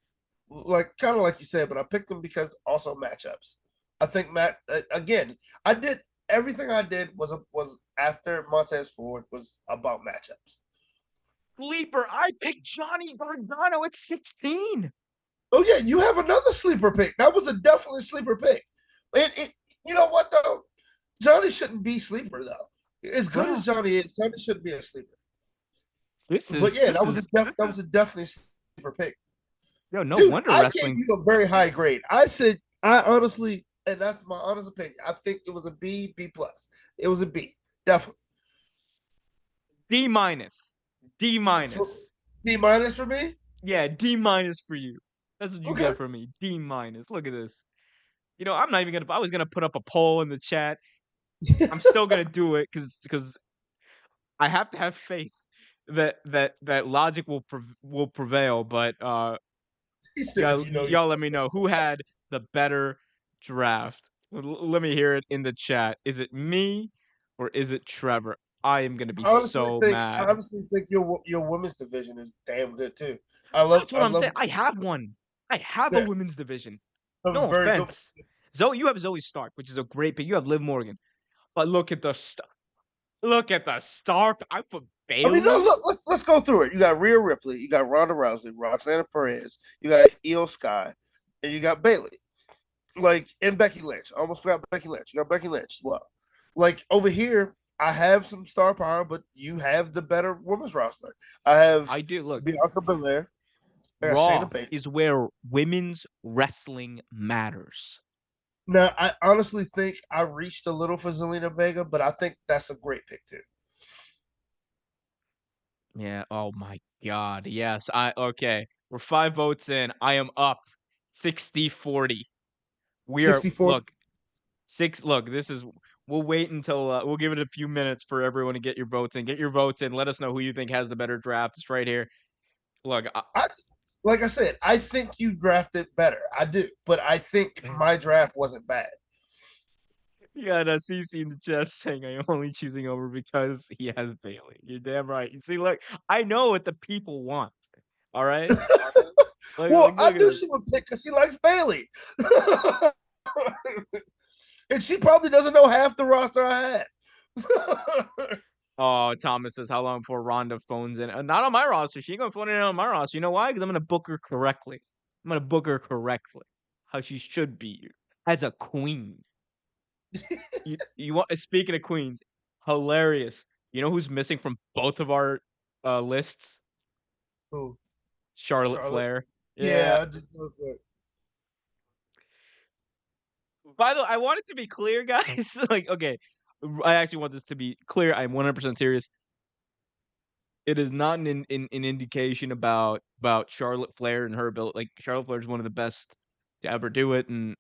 like, kind of like you said, but I picked him because also matchups. I think Matt again. I did everything I did was after Montez Ford was about matchups. Sleeper, I picked Johnny Gargano at 16. Oh yeah, you have another sleeper pick. That was a definitely sleeper pick. You know what though? Johnny shouldn't be sleeper though. As good as Bruh, Johnny is, Johnny shouldn't be a sleeper. this But is yeah, this is that was a definitely sleeper pick, yo, no dude. wonder I gave wrestling you a very high grade. I said I honestly, and that's my honest opinion. I think it was a B plus. It was a B, definitely. D minus. D For, minus. B minus for me. Yeah, D minus for you. That's what you Okay. get from me. D minus. Look at this. I'm not even gonna. I was gonna put up a poll in the chat. I'm still gonna do it because I have to have faith that logic will prevail. But He said, "If y'all you know you." y'all let me know who had the better draft. Let me hear it in the chat. Is it me or is it Trevor? I am gonna be so I mad. honestly think your women's division is damn good too. That's what I I'm love saying. I have one. I have a that. women's division. That was No very good. offense. You have Zoe Stark, which is a great pick. You have Liv Morgan. But look at the Stark. I put I mean, no, Bailey. look, let's go through it. You got Rhea Ripley, you got Ronda Rousey, Roxana Perez, you got Io Sky, and you got Bailey. Like, and Becky Lynch. I almost forgot Becky Lynch. You got Becky Lynch as well. Like over here, I have some star power, but you have the better women's roster. I have I do. Look, Bianca Belair. I got Shayna Raw Baszler. is where women's wrestling matters. Now, I honestly think I reached a little for Zelina Vega, but I think that's a great pick too. Yeah. Oh my God. Yes. Okay. We're 5 votes in. I am up 60-40. We are, 64. look, look, this is, we'll wait until, we'll give it a few minutes for everyone to get your votes in. Get your votes in. Let us know who you think has the better draft. It's right here. Look, I, like I said, I think you drafted better. I do, but I think my draft wasn't bad. yeah, no, CC in the chat saying I am only choosing over because he has Bailey. You're damn right. You see, look, I know what the people want. All right? Well, I Look at knew this. she would pick because she likes Bailey, and she probably doesn't know half the roster I had. Oh, Thomas says, how long before Ronda phones in? Not on my roster. She ain't gonna phone in on my roster. You know why? Because I'm gonna book her correctly. I'm gonna book her correctly. How she should be. As a queen. You want, speaking of queens, hilarious. You know who's missing from both of our lists? Who? Charlotte Charlotte. Flair. Yeah. Yeah, I just was like, By the way, I want it to be clear, guys. Like, okay, I actually want this to be clear. I'm 100% serious. It is not an indication about Charlotte Flair and her ability. Like, Charlotte Flair is one of the best to ever do it, and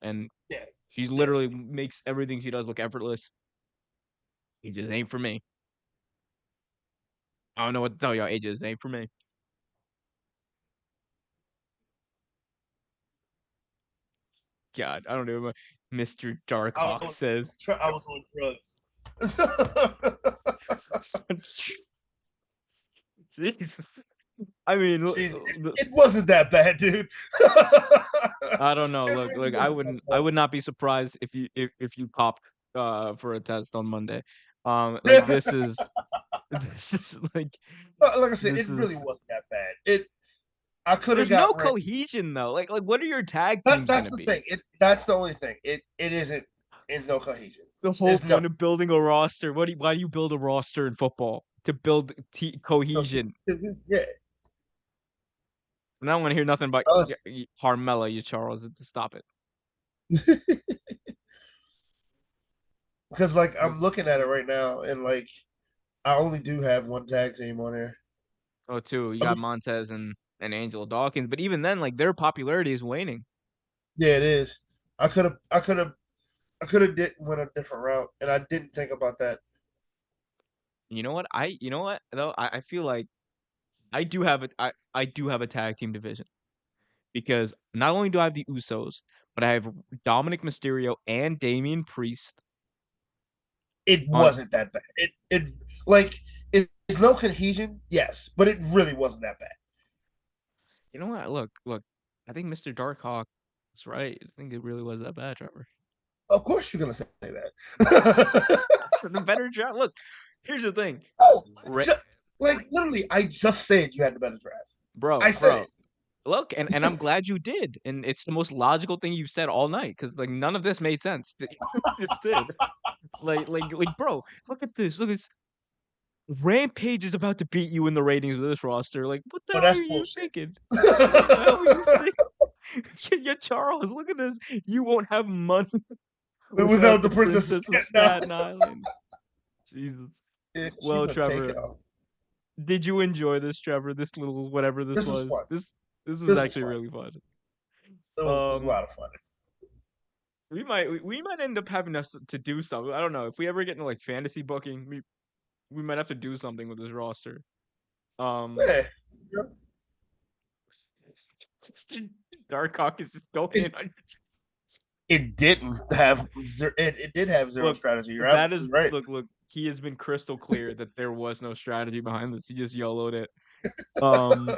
yeah, she's literally definitely. makes everything she does look effortless. It just ain't for me. I don't know what to tell y'all. It just ain't for me. God, I don't know what Mr. Darkhawk says. I was on drugs. Jesus. I mean, Jeez, it wasn't that bad, dude. I don't know. It Look, really I wasn't that wouldn't. I would not be surprised if you popped for a test on Monday. Like bad. this is this is like Like I said, it this really is. wasn't that bad. I could have There's no got rid. cohesion though. Like what are your tag teams That's gonna the be? thing. That's the only thing. It isn't in no cohesion. The whole There's no point of building a roster. Why do you build a roster in football? To build cohesion. yeah. And I don't want to hear nothing about Us. Carmella, you Charles. Stop it. Because like I'm This looking at it right now, and like I only do have one tag team on there. oh too. You I got mean, Montez and Angelo Dawkins, but even then, like their popularity is waning. yeah, it is. I could have. I could have. I could have did went a different route, and I didn't think about that. You know what? You know what though? I feel like I do have a tag team division because not only do I have the Usos, but I have Dominic Mysterio and Damian Priest It on. wasn't that bad. It like it's no cohesion, yes, but it really wasn't that bad. You know what? Look. I think Mr. Darkhawk is right. I think it really was that bad, Trevor. Of course, you're gonna say that. It's a better job. Look, here's the thing, Oh, Ra- like literally, I just said you had the better draft. I said bro. it. Look, and I'm glad you did, and it's the most logical thing you've said all night because like none of this made sense. Just did. Bro, look at this. Look at this. Rampage is about to beat you in the ratings of this roster. Like, what the But hell are that's you bullshit. thinking? What the hell are you thinking? Yeah, Charles, look at this. You won't have money without Without the the Princess of Princess of Staten Staten Island, Island. Jesus. yeah, she's Well, been taken Trevor, off. did you enjoy this, Trevor? This little whatever this This was was. fun. This was This was actually fun. really fun. It was a Um, lot of fun. we might end up having us to do something. I don't know if we ever get into like fantasy booking. We might have to do something with this roster. Um, Yeah. Darkhawk is just going It, in on. it didn't have it did have zero Look, strategy. You're that is absolutely right. look. He has been crystal clear that there was no strategy behind this. He just YOLO'd it. Um,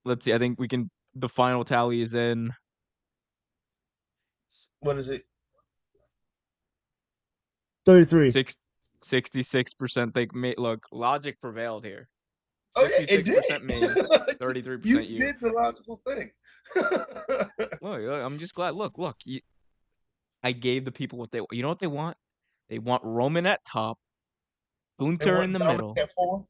let's see. I think we can. The final tally is in What is it? 33. six, 66%. They made look. Logic prevailed here. Oh yeah, it 66% me, did. 33% You you. did the logical thing. Look, I'm just glad. Look. I gave the people what they. You know what they want? They want Roman at top, And Hunter in what the Dominic middle, at 4?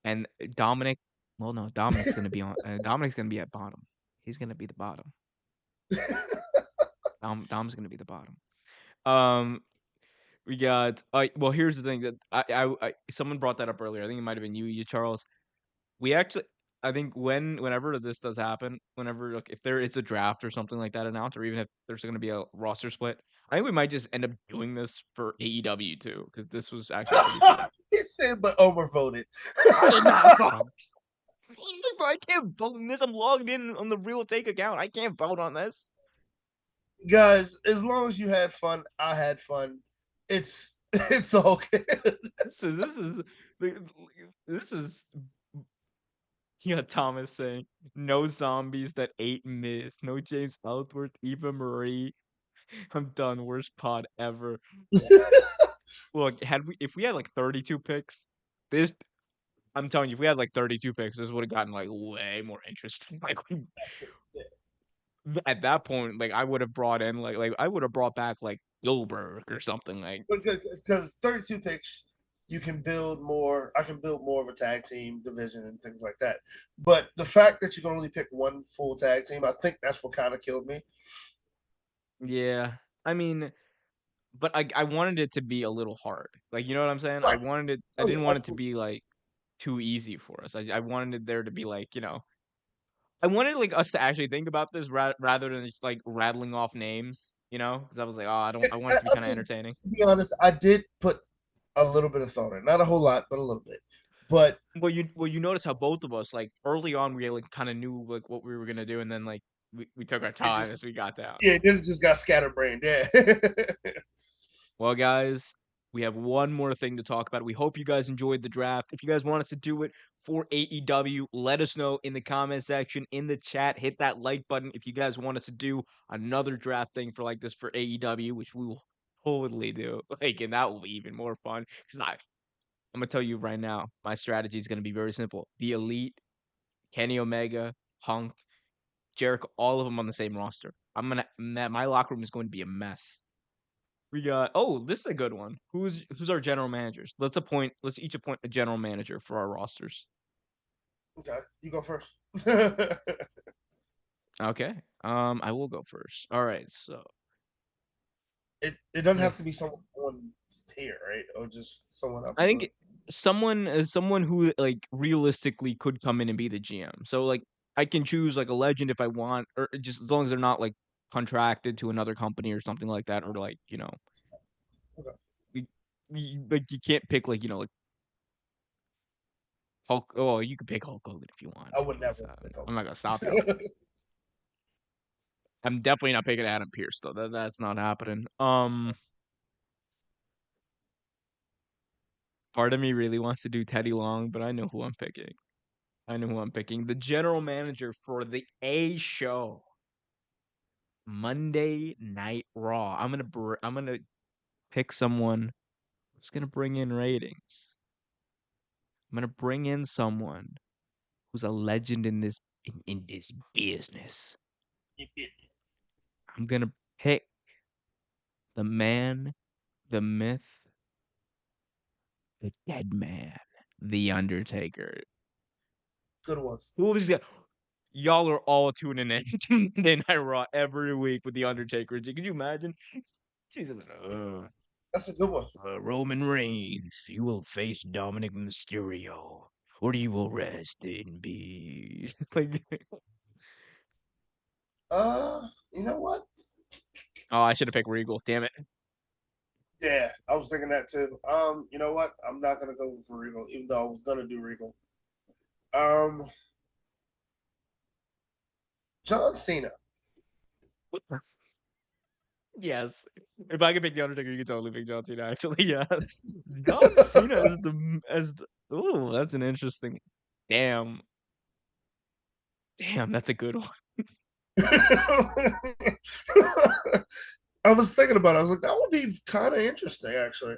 and Dominic. Well, no, Dominic's gonna be at bottom. He's gonna be the bottom. Dom's gonna be the bottom. Um, we got. Well, here's the thing that someone brought that up earlier. I think it might have been you, Charles. We actually, I think whenever this does happen, whenever like if there is a draft or something like that announced, or even if there's going to be a roster split, I think we might just end up doing this for AEW too, because this was actually pretty fun. He said, but Omer voted. I did not vote. I can't vote on this. I'm logged in on the Real Take account. I can't vote on this. Guys, as long as you had fun, I had fun. It's okay. This is this is yeah, Thomas saying no zombies that ate Miz, no James Ellsworth, Eva Marie. I'm done. Worst pod ever. Look, had we if we had like 32 picks, this I'm telling you, if we had like 32 picks, this would have gotten like way more interesting. Like at that point, like I would have brought in like I would have brought back like Gilbert or something like. Because 32 picks, you can build more. I can build more of a tag team division and things like that. But the fact that you can only pick one full tag team, I think that's what kind of killed me. Yeah, I mean, but I wanted it to be a little hard. Like you know what I'm saying? I Right. wanted it. I Oh yeah, didn't want it to absolutely. be like too easy for us. I wanted it there to be like I wanted like us to actually think about this rather than just like rattling off names. Because I was like, oh, I want it to be I kind of mean, entertaining. to be honest, I did put a little bit of thought in, not a whole lot, but a little bit. But Well, you notice how both of us like early on we like kind of knew like what we were gonna do, and then like we took our it time just, as we got down. yeah, then it just got scatterbrained. Yeah. Well, guys, we have one more thing to talk about. We hope you guys enjoyed the draft. If you guys want us to do it for AEW, let us know in the comment section, in the chat. Hit that like button if you guys want us to do another draft thing for like this for AEW, which we will totally do. Like, and that will be even more fun. Because I'm gonna tell you right now, my strategy is gonna be very simple. The Elite, Kenny Omega, Punk, Jericho, all of them on the same roster. My locker room is going to be a mess. We got this is a good one. Who's our general managers? Let's each appoint a general manager for our rosters. Okay, you go first. Okay. I will go first. All right. So, it doesn't yeah. have to be someone on here, right? Or just someone up I in think the. someone who like realistically could come in and be the GM. So like I can choose like a legend if I want or just as long as they're not like contracted to another company or something like that or like, Okay. you, like you can't pick like, like Hulk. Oh, you could pick Hulk Hogan if you want. I would never So, pick I'm not Oakland. gonna stop you. I'm definitely not picking Adam Pierce though. That's not happening. Part of me really wants to do Teddy Long, but I know who I'm picking. I know who I'm picking. The general manager for the A show, Monday Night Raw. I'm gonna pick someone who's gonna bring in ratings. I'm gonna bring in someone who's a legend in this business. I'm gonna pick the man, the myth, the dead man, the Undertaker. Good one. Who is that? Y'all are all tuning in to Monday Night Raw every week with the Undertaker. Could you imagine? Jesus, That's a good one. Roman Reigns, you will face Dominic Mysterio, or you will rest in peace. Like, You know what? oh, I should have picked Regal. Damn it. Yeah, I was thinking that too. You know what? I'm not gonna go for Regal, even though I was gonna do Regal. Um, John Cena. Yes. If I could pick the Undertaker, you could totally pick John Cena. Actually, yeah. John Cena as the. Oh, that's an interesting. Damn, damn, that's a good one. I was thinking about it. I was like, that would be kind of interesting, actually.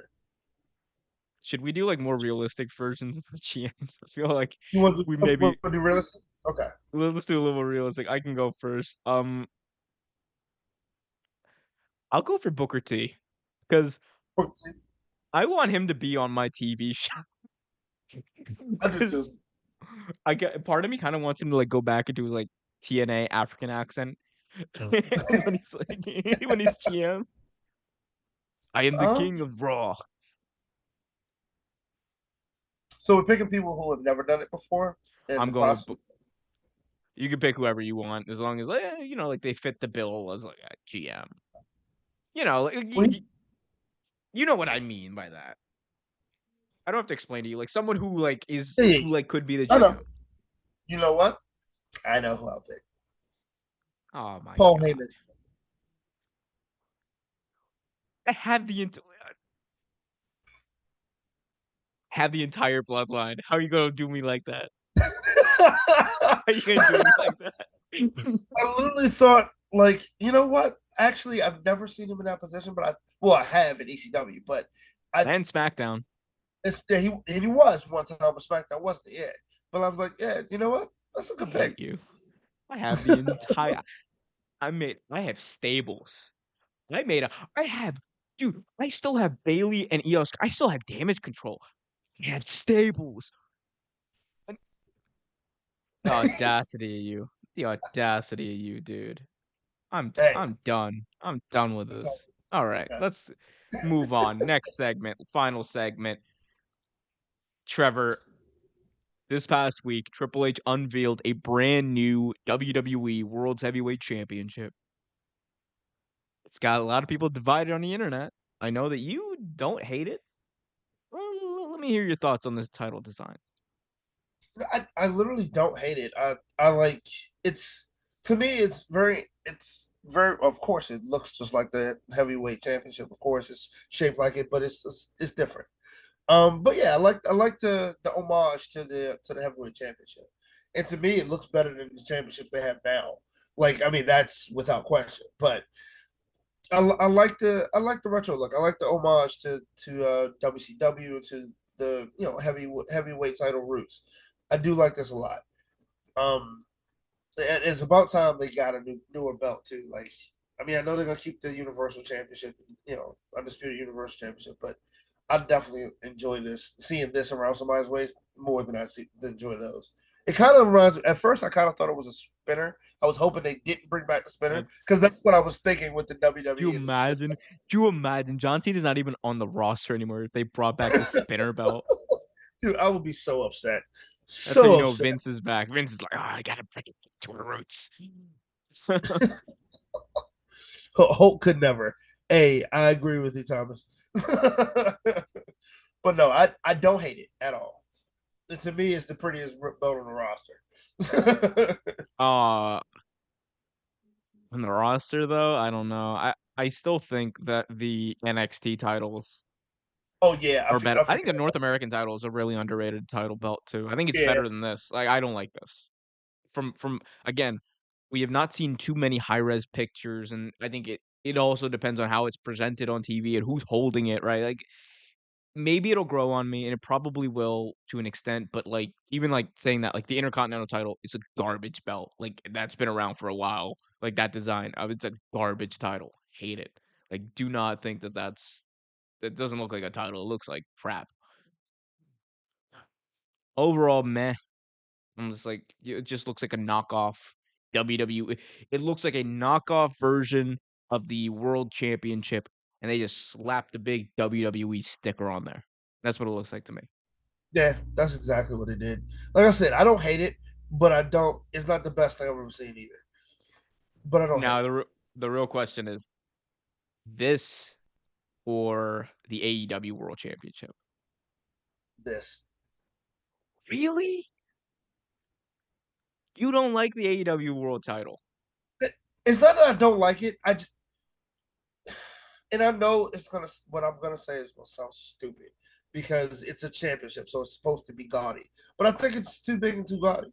Should we do like more realistic versions of the GMs? I feel like we Want maybe to do realistic? Okay. let's do a little more realistic. I can go first. I'll go for Booker T because I want him to be on my TV show. I do Because too. I get part of me kind of wants him to like go back into his like TNA African accent when he's like when he's GM. I am the Um, king of Raw. so we're picking people who have never done it before, and I'm the going with process. you can pick whoever you want as long as you know like they fit the bill as like a GM. You know, We, you know what I mean by that. I don't have to explain to you like someone who like is yeah, who like could be the I know. GM. You know what? I know who I'll pick. Oh my Paul god. Heyman. I have the entire bloodline. How are you gonna do me like that? I How are you gonna do me like that? literally thought, like, you know what? Actually, I've never seen him in that position, but I have in ECW, but I, And SmackDown. yeah, he was one time on SmackDown, wasn't he? Yeah, but I was like, yeah, you know what? That's a I good pick. hate you. I have the entire I have stables. I have dude, I still have Bailey and EOS. I still have damage control. I have stables. And the audacity of you. The audacity of you, dude. Hey, I'm done. I'm done with okay, this. All right, okay. let's move on. Next segment, final segment. Trevor, this past week, Triple H unveiled a brand new WWE World's Heavyweight Championship. It's got a lot of people divided on the internet. I know that you don't hate it. Well, let me hear your thoughts on this title design. I literally don't hate it. I like it's to me it's very of course it looks just like the heavyweight championship. Of course it's shaped like it, but it's different. But yeah, I like the homage to the heavyweight championship. And to me it looks better than the championship they have now. Like I mean that's without question. But I like the retro look. I like the homage to WCW and to the heavyweight title roots. I do like this a lot. Um, it's about time they got a newer belt too. Like, I mean, I know they're gonna keep the Universal Championship, undisputed Universal Championship, but I definitely enjoy seeing this around somebody's waist more than enjoy those. It kind of reminds me. At first, I kind of thought it was a spinner. I was hoping they didn't bring back the spinner Uh, because that's what I was thinking with the do you WWE. imagine? Do you imagine? John Cena's not even on the roster anymore. If they brought back the spinner belt. Dude, I would be so upset, That's how you so know upset. Vince is back. Vince is like, oh, I gotta bring it to her roots. Hulk could never. Hey, I agree with you, Thomas. But no, I don't hate it at all. To me, it's the prettiest belt on the roster. uh on the roster though, I don't know. I still think that the NXT titles Oh yeah, are better. I I think forget the North about American title is a really underrated title belt too. I think it's yeah. better than this. Like I don't like this. From again, we have not seen too many high res pictures, and I think it also depends on how it's presented on TV and who's holding it, right? Like maybe it'll grow on me, and it probably will to an extent, but like even like saying that, like the Intercontinental title is a garbage belt. Like that's been around for a while. Like that design, it's a garbage title. Hate it. Like do not think that that doesn't look like a title. It looks like crap. Overall, meh. I'm just like, it just looks like a knockoff WWE. It looks like a knockoff version of the World Championship, and they just slapped a big WWE sticker on there. That's what it looks like to me. Yeah, that's exactly what it did. Like I said, I don't hate it, but I don't. It's not the best thing I've ever seen either. But I don't hate Now, it. the real question is this or the AEW World Championship? This. Really? You don't like the AEW World title? It's not that I don't like it. I just and I know it's gonna what I'm gonna say is gonna sound stupid because it's a championship, so it's supposed to be gaudy. But I think it's too big and too gaudy.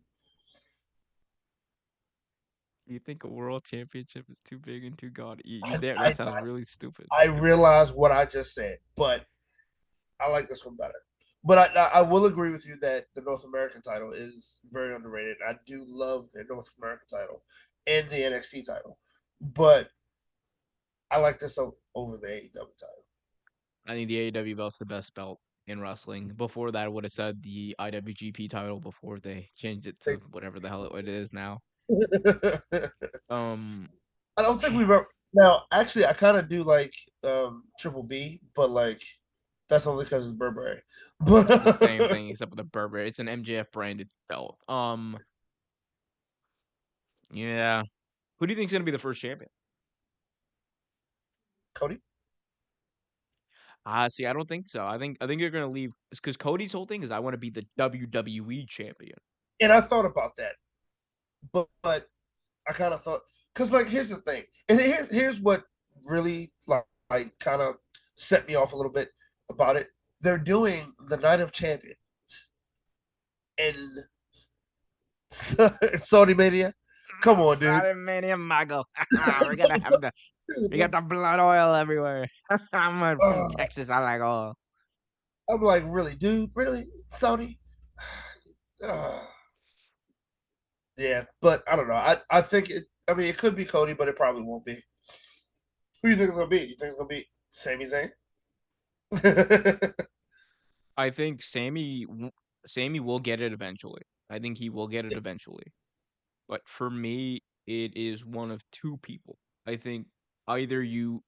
You think a World Championship is too big and too gaudy? You I there? That I, sounds really stupid. I realize what I just said, but I like this one better. But I will agree with you that the North American title is very underrated. I do love the North American title and the NXT title, but I like this over the AEW title. I think the AEW belt's the best belt. in wrestling. Before that, I would have said the IWGP title before they changed it to whatever the hell it is now. Um, I don't think we've ever. Now, actually, I kind of do like Triple B, but like that's only because it's Burberry. But it's the same thing except with a Burberry. It's an MJF branded belt. Yeah. Who do you think is gonna be the first champion? Cody, See, I don't think so. I think you're gonna leave because Cody's whole thing is I want to be the WWE champion. and I thought about that, but I kind of thought because like here's the thing, and here's what really like kind of set me off a little bit about it. They're doing the Night of Champions in Saudi Mania. Come on, dude. Sorry, Mania Mago. We're gonna have the we got the blood oil everywhere. From Uh, Texas. I like oil. I'm like, really, dude, really, Saudi? Uh, yeah, but I don't know. I think it. I mean, it could be Cody, but it probably won't be. Who do you think it's gonna be? You think it's gonna be Sami Zayn? I think Sammy will get it eventually. I think he will get it eventually. But for me, it is one of two people. I think either you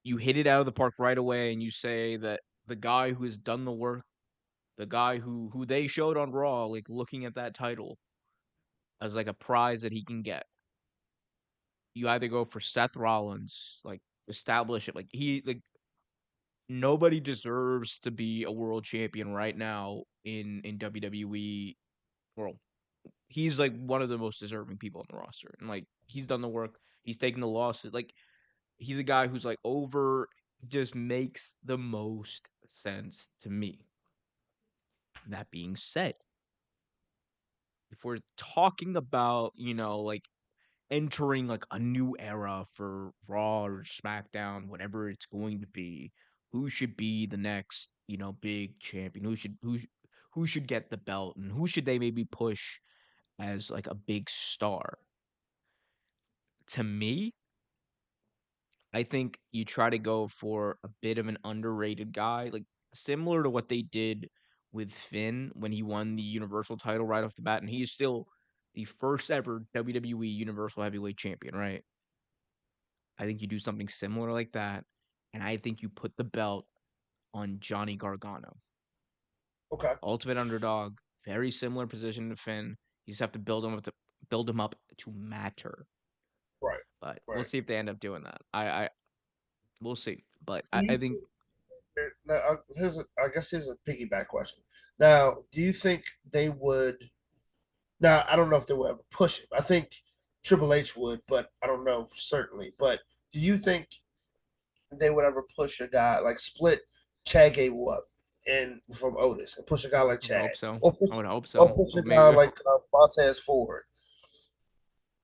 hit it out of the park right away and you say that the guy who has done the work, the guy who they showed on Raw, like looking at that title as like a prize that he can get. You either go for Seth Rollins, like establish it, like he like nobody deserves to be a world champion right now in WWE. Well, he's like one of the most deserving people on the roster, and like he's done the work. He's taken the losses. Like he's a guy who's like over, just makes the most sense to me. That being said, if we're talking about, like entering like a new era for Raw or SmackDown, whatever it's going to be, who should be the next, big champion? Who should get the belt and who should they maybe push as like a big star? To me, I think you try to go for a bit of an underrated guy, like similar to what they did with Finn when he won the Universal title right off the bat, and he is still the first ever WWE Universal Heavyweight Champion, right? I think you do something similar like that, and I think you put the belt on Johnny Gargano. Okay, Ultimate underdog, very similar position to Finn. You just have to build him up to matter. right, But we'll right. see if they end up doing that. I we'll see. But Do I you think think, now, I guess here's a piggyback question. Now, do you think they would? Now, I don't know if they would ever push it. I think Triple H would, but I don't know certainly. But do you think they would ever push a guy like split Chad Gable up and from Otis and push a guy like I would Chad, hope so. or I push, would hope or so. push a But guy maybe like Montez Ford?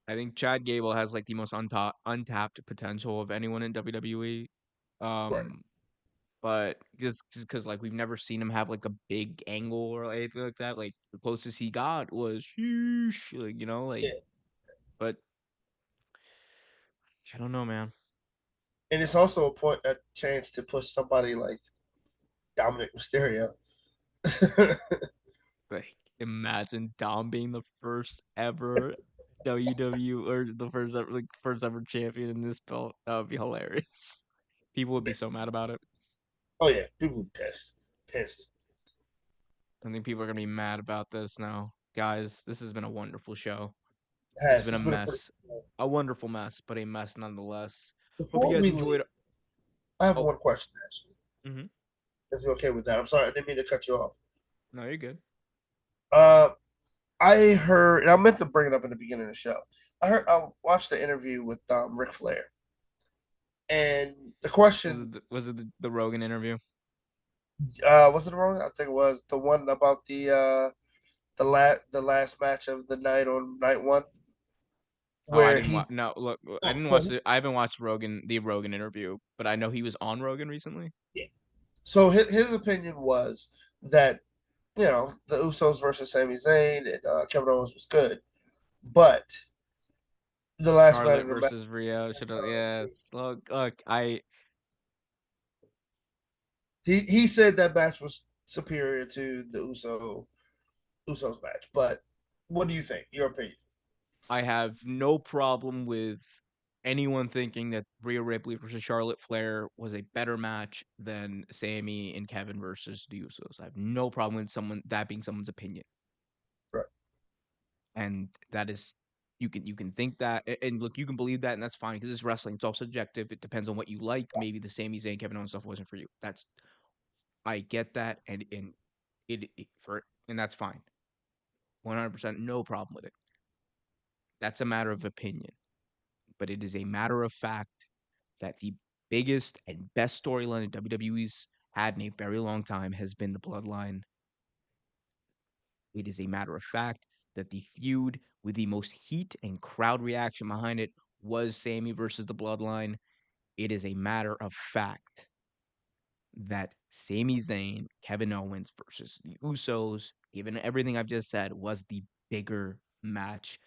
I think Chad Gable has like the most untapped potential of anyone in WWE. Right. Um, but just because like we've never seen him have like a big angle or anything like that. Like the closest he got was sheesh, like like. Yeah. But I don't know, man. And it's also a chance to push somebody like Dominic Mysterio. Like imagine Dom being the first ever WW or the first ever champion in this belt. That would be hilarious. People would be so mad about it. Oh yeah, people were pissed, pissed. I think people are gonna be mad about this now. Guys, this has been a wonderful show. It It's has. been a It's been a pretty. mess. A wonderful mess, but a mess nonetheless. Hope you Before guys we leave, enjoyed. I have Oh, one question to ask you. hmm If you're okay with that, I'm sorry, I didn't mean to cut you off. no, you're good. Uh, I heard, and I meant to bring it up in the beginning of the show. I watched the interview with Ric Flair, and the Was it question, the Rogan interview? was it wrong? I think it was the one about the last match of the night on night one, Oh, I where didn't he watch. No, look, I oh, didn't so watch it. I haven't watched the Rogan interview, but I know he was on Rogan recently. yeah. So his opinion was that the Usos versus Sami Zayn and Kevin Owens was good, but the last night Charlotte of the match, versus Rio should have. Yes, look. I he said that match was superior to the Usos match. But what do you think? Your opinion? I have no problem with anyone thinking that Rhea Ripley versus Charlotte Flair was a better match than Sammy and Kevin versus the Usos. I have no problem with someone that being someone's opinion, Right. and that is you can think that and look, you can believe that, and that's fine because it's wrestling. It's all subjective. It depends on what you like. Maybe the Sami Zayn Kevin Owens stuff wasn't for you. That's I get that, and and that's fine. 100% no problem with it. That's a matter of opinion, but it is a matter of fact that the biggest and best storyline in WWE's had in a very long time has been the Bloodline. It is a matter of fact that the feud with the most heat and crowd reaction behind it was Sammy versus the Bloodline. It is a matter of fact that Sami Zayn, Kevin Owens versus the Usos, given everything I've just said, was the bigger match.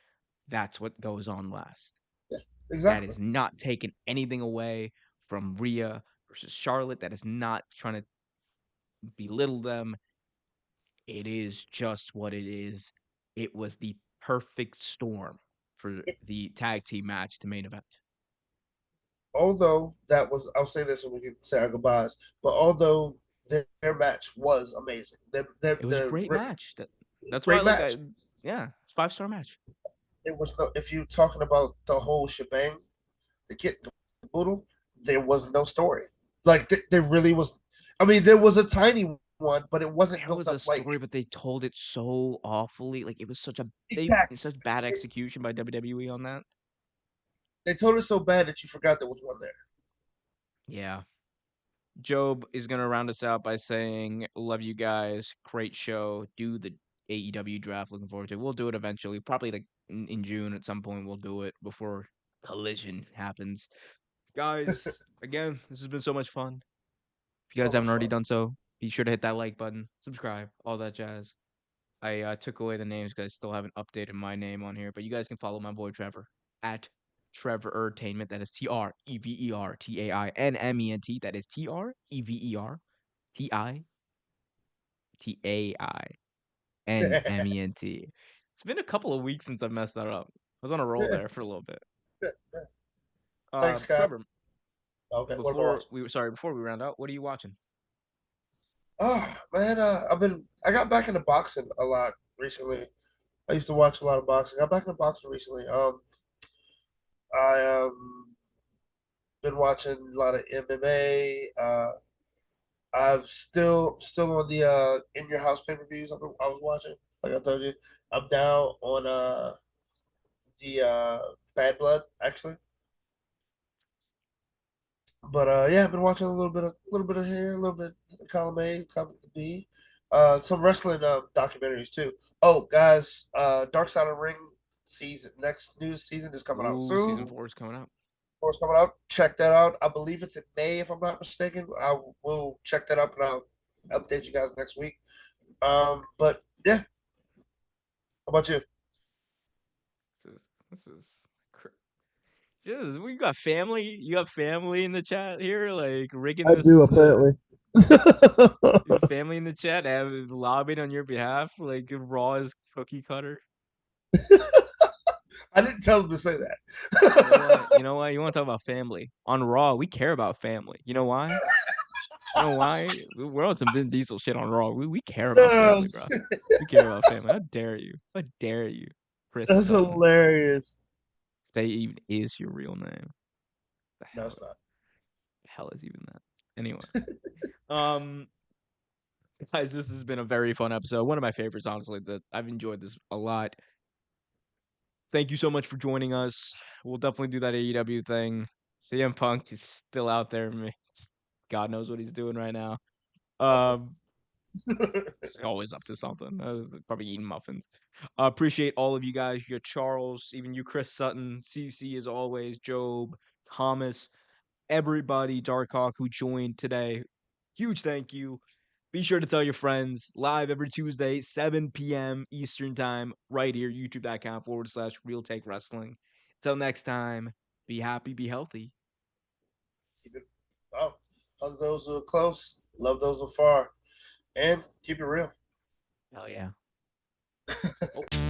That's what goes on last. Yeah, That exactly. is not taking anything away from Rhea versus Charlotte. That is not trying to belittle them. It is just what it is. It was the perfect storm for the tag team match to main event. Although that was, I'll say this and we can say our goodbyes. But although their match was amazing, It was a great match. That's why great look, match. yeah, 5-star match. It was no. If you're talking about the whole shebang, the kit, the boodle, there was no story. Like there really was. I mean, there was a tiny one, but it wasn't There built was a up like story, but they told it so awfully. Like it was such a they exactly. such bad execution by WWE on that. They told it so bad that you forgot there was one there. Yeah. Job is gonna round us out by saying, "Love you guys, great show. Do the AEW draft. Looking forward to it. We'll do it eventually. Probably like in June at some point. We'll do it before Collision happens." Guys, again, this has been so much fun. If you So guys much haven't already fun. done so, be sure to hit that like button, subscribe, all that jazz. I took away the names because I still haven't updated my name on here, but you guys can follow my boy Trevor at Trevor Entertainment. That is TreverTainment. That is TreverTainment. It's been a couple of weeks since I've messed that up. I was on a roll Yeah. there for a little bit. Thanks, Cap. Trevor, Okay, what am I watching? before we round out, what are you watching? Oh man, I got back into boxing a lot recently. I used to watch a lot of boxing. I got back into boxing recently. I been watching a lot of MMA. I've still on the in your house pay per views. I was watching. Like I told you, I'm now on the Bad Blood actually. But yeah, I've been watching a little bit of here, a little bit of column A, column B, some wrestling documentaries too. Oh, guys, Dark Side of the Ring season next new season is coming out Ooh, season soon. 4 is coming up. Course coming out. Check that out. I believe it's in May, if I'm not mistaken. I will check that up and I'll update you guys next week. But yeah, how about you? This is yes, we got family. You got family in the chat here, like rigging I do this. apparently. You have family in the chat, have lobbied on your behalf, like raw as cookie cutter. I didn't tell them to say You know what? that. You know what? You want to talk about family on Raw? We care about family. You know why? You know why? We're on some Vin Diesel shit on Raw. We care about family, Yes. bro. We care about family. How dare you? How dare you, Chris That's Sutton? hilarious. That even is your real name. The No, hell, it's not. the hell is even that? Anyway, um, guys, this has been a very fun episode. One of my favorites, honestly. That I've enjoyed this a lot. Thank you so much for joining us. We'll definitely do that AEW thing. CM Punk is still out there. God knows what he's doing right now. Something. Um, he's always up to something. Probably eating muffins. Appreciate all of you guys. You Charles, even you, Chris Sutton, CC as always, Job, Thomas, everybody, Darkhawk who joined today. Huge thank you. Be sure to tell your friends. Live every Tuesday, 7 p.m. Eastern Time, right here, youtube.com/Real Take Wrestling. Until next time, be happy, be healthy. Keep it. Oh, hug those who are close. Love those who are far. and keep it real. Hell yeah. Oh.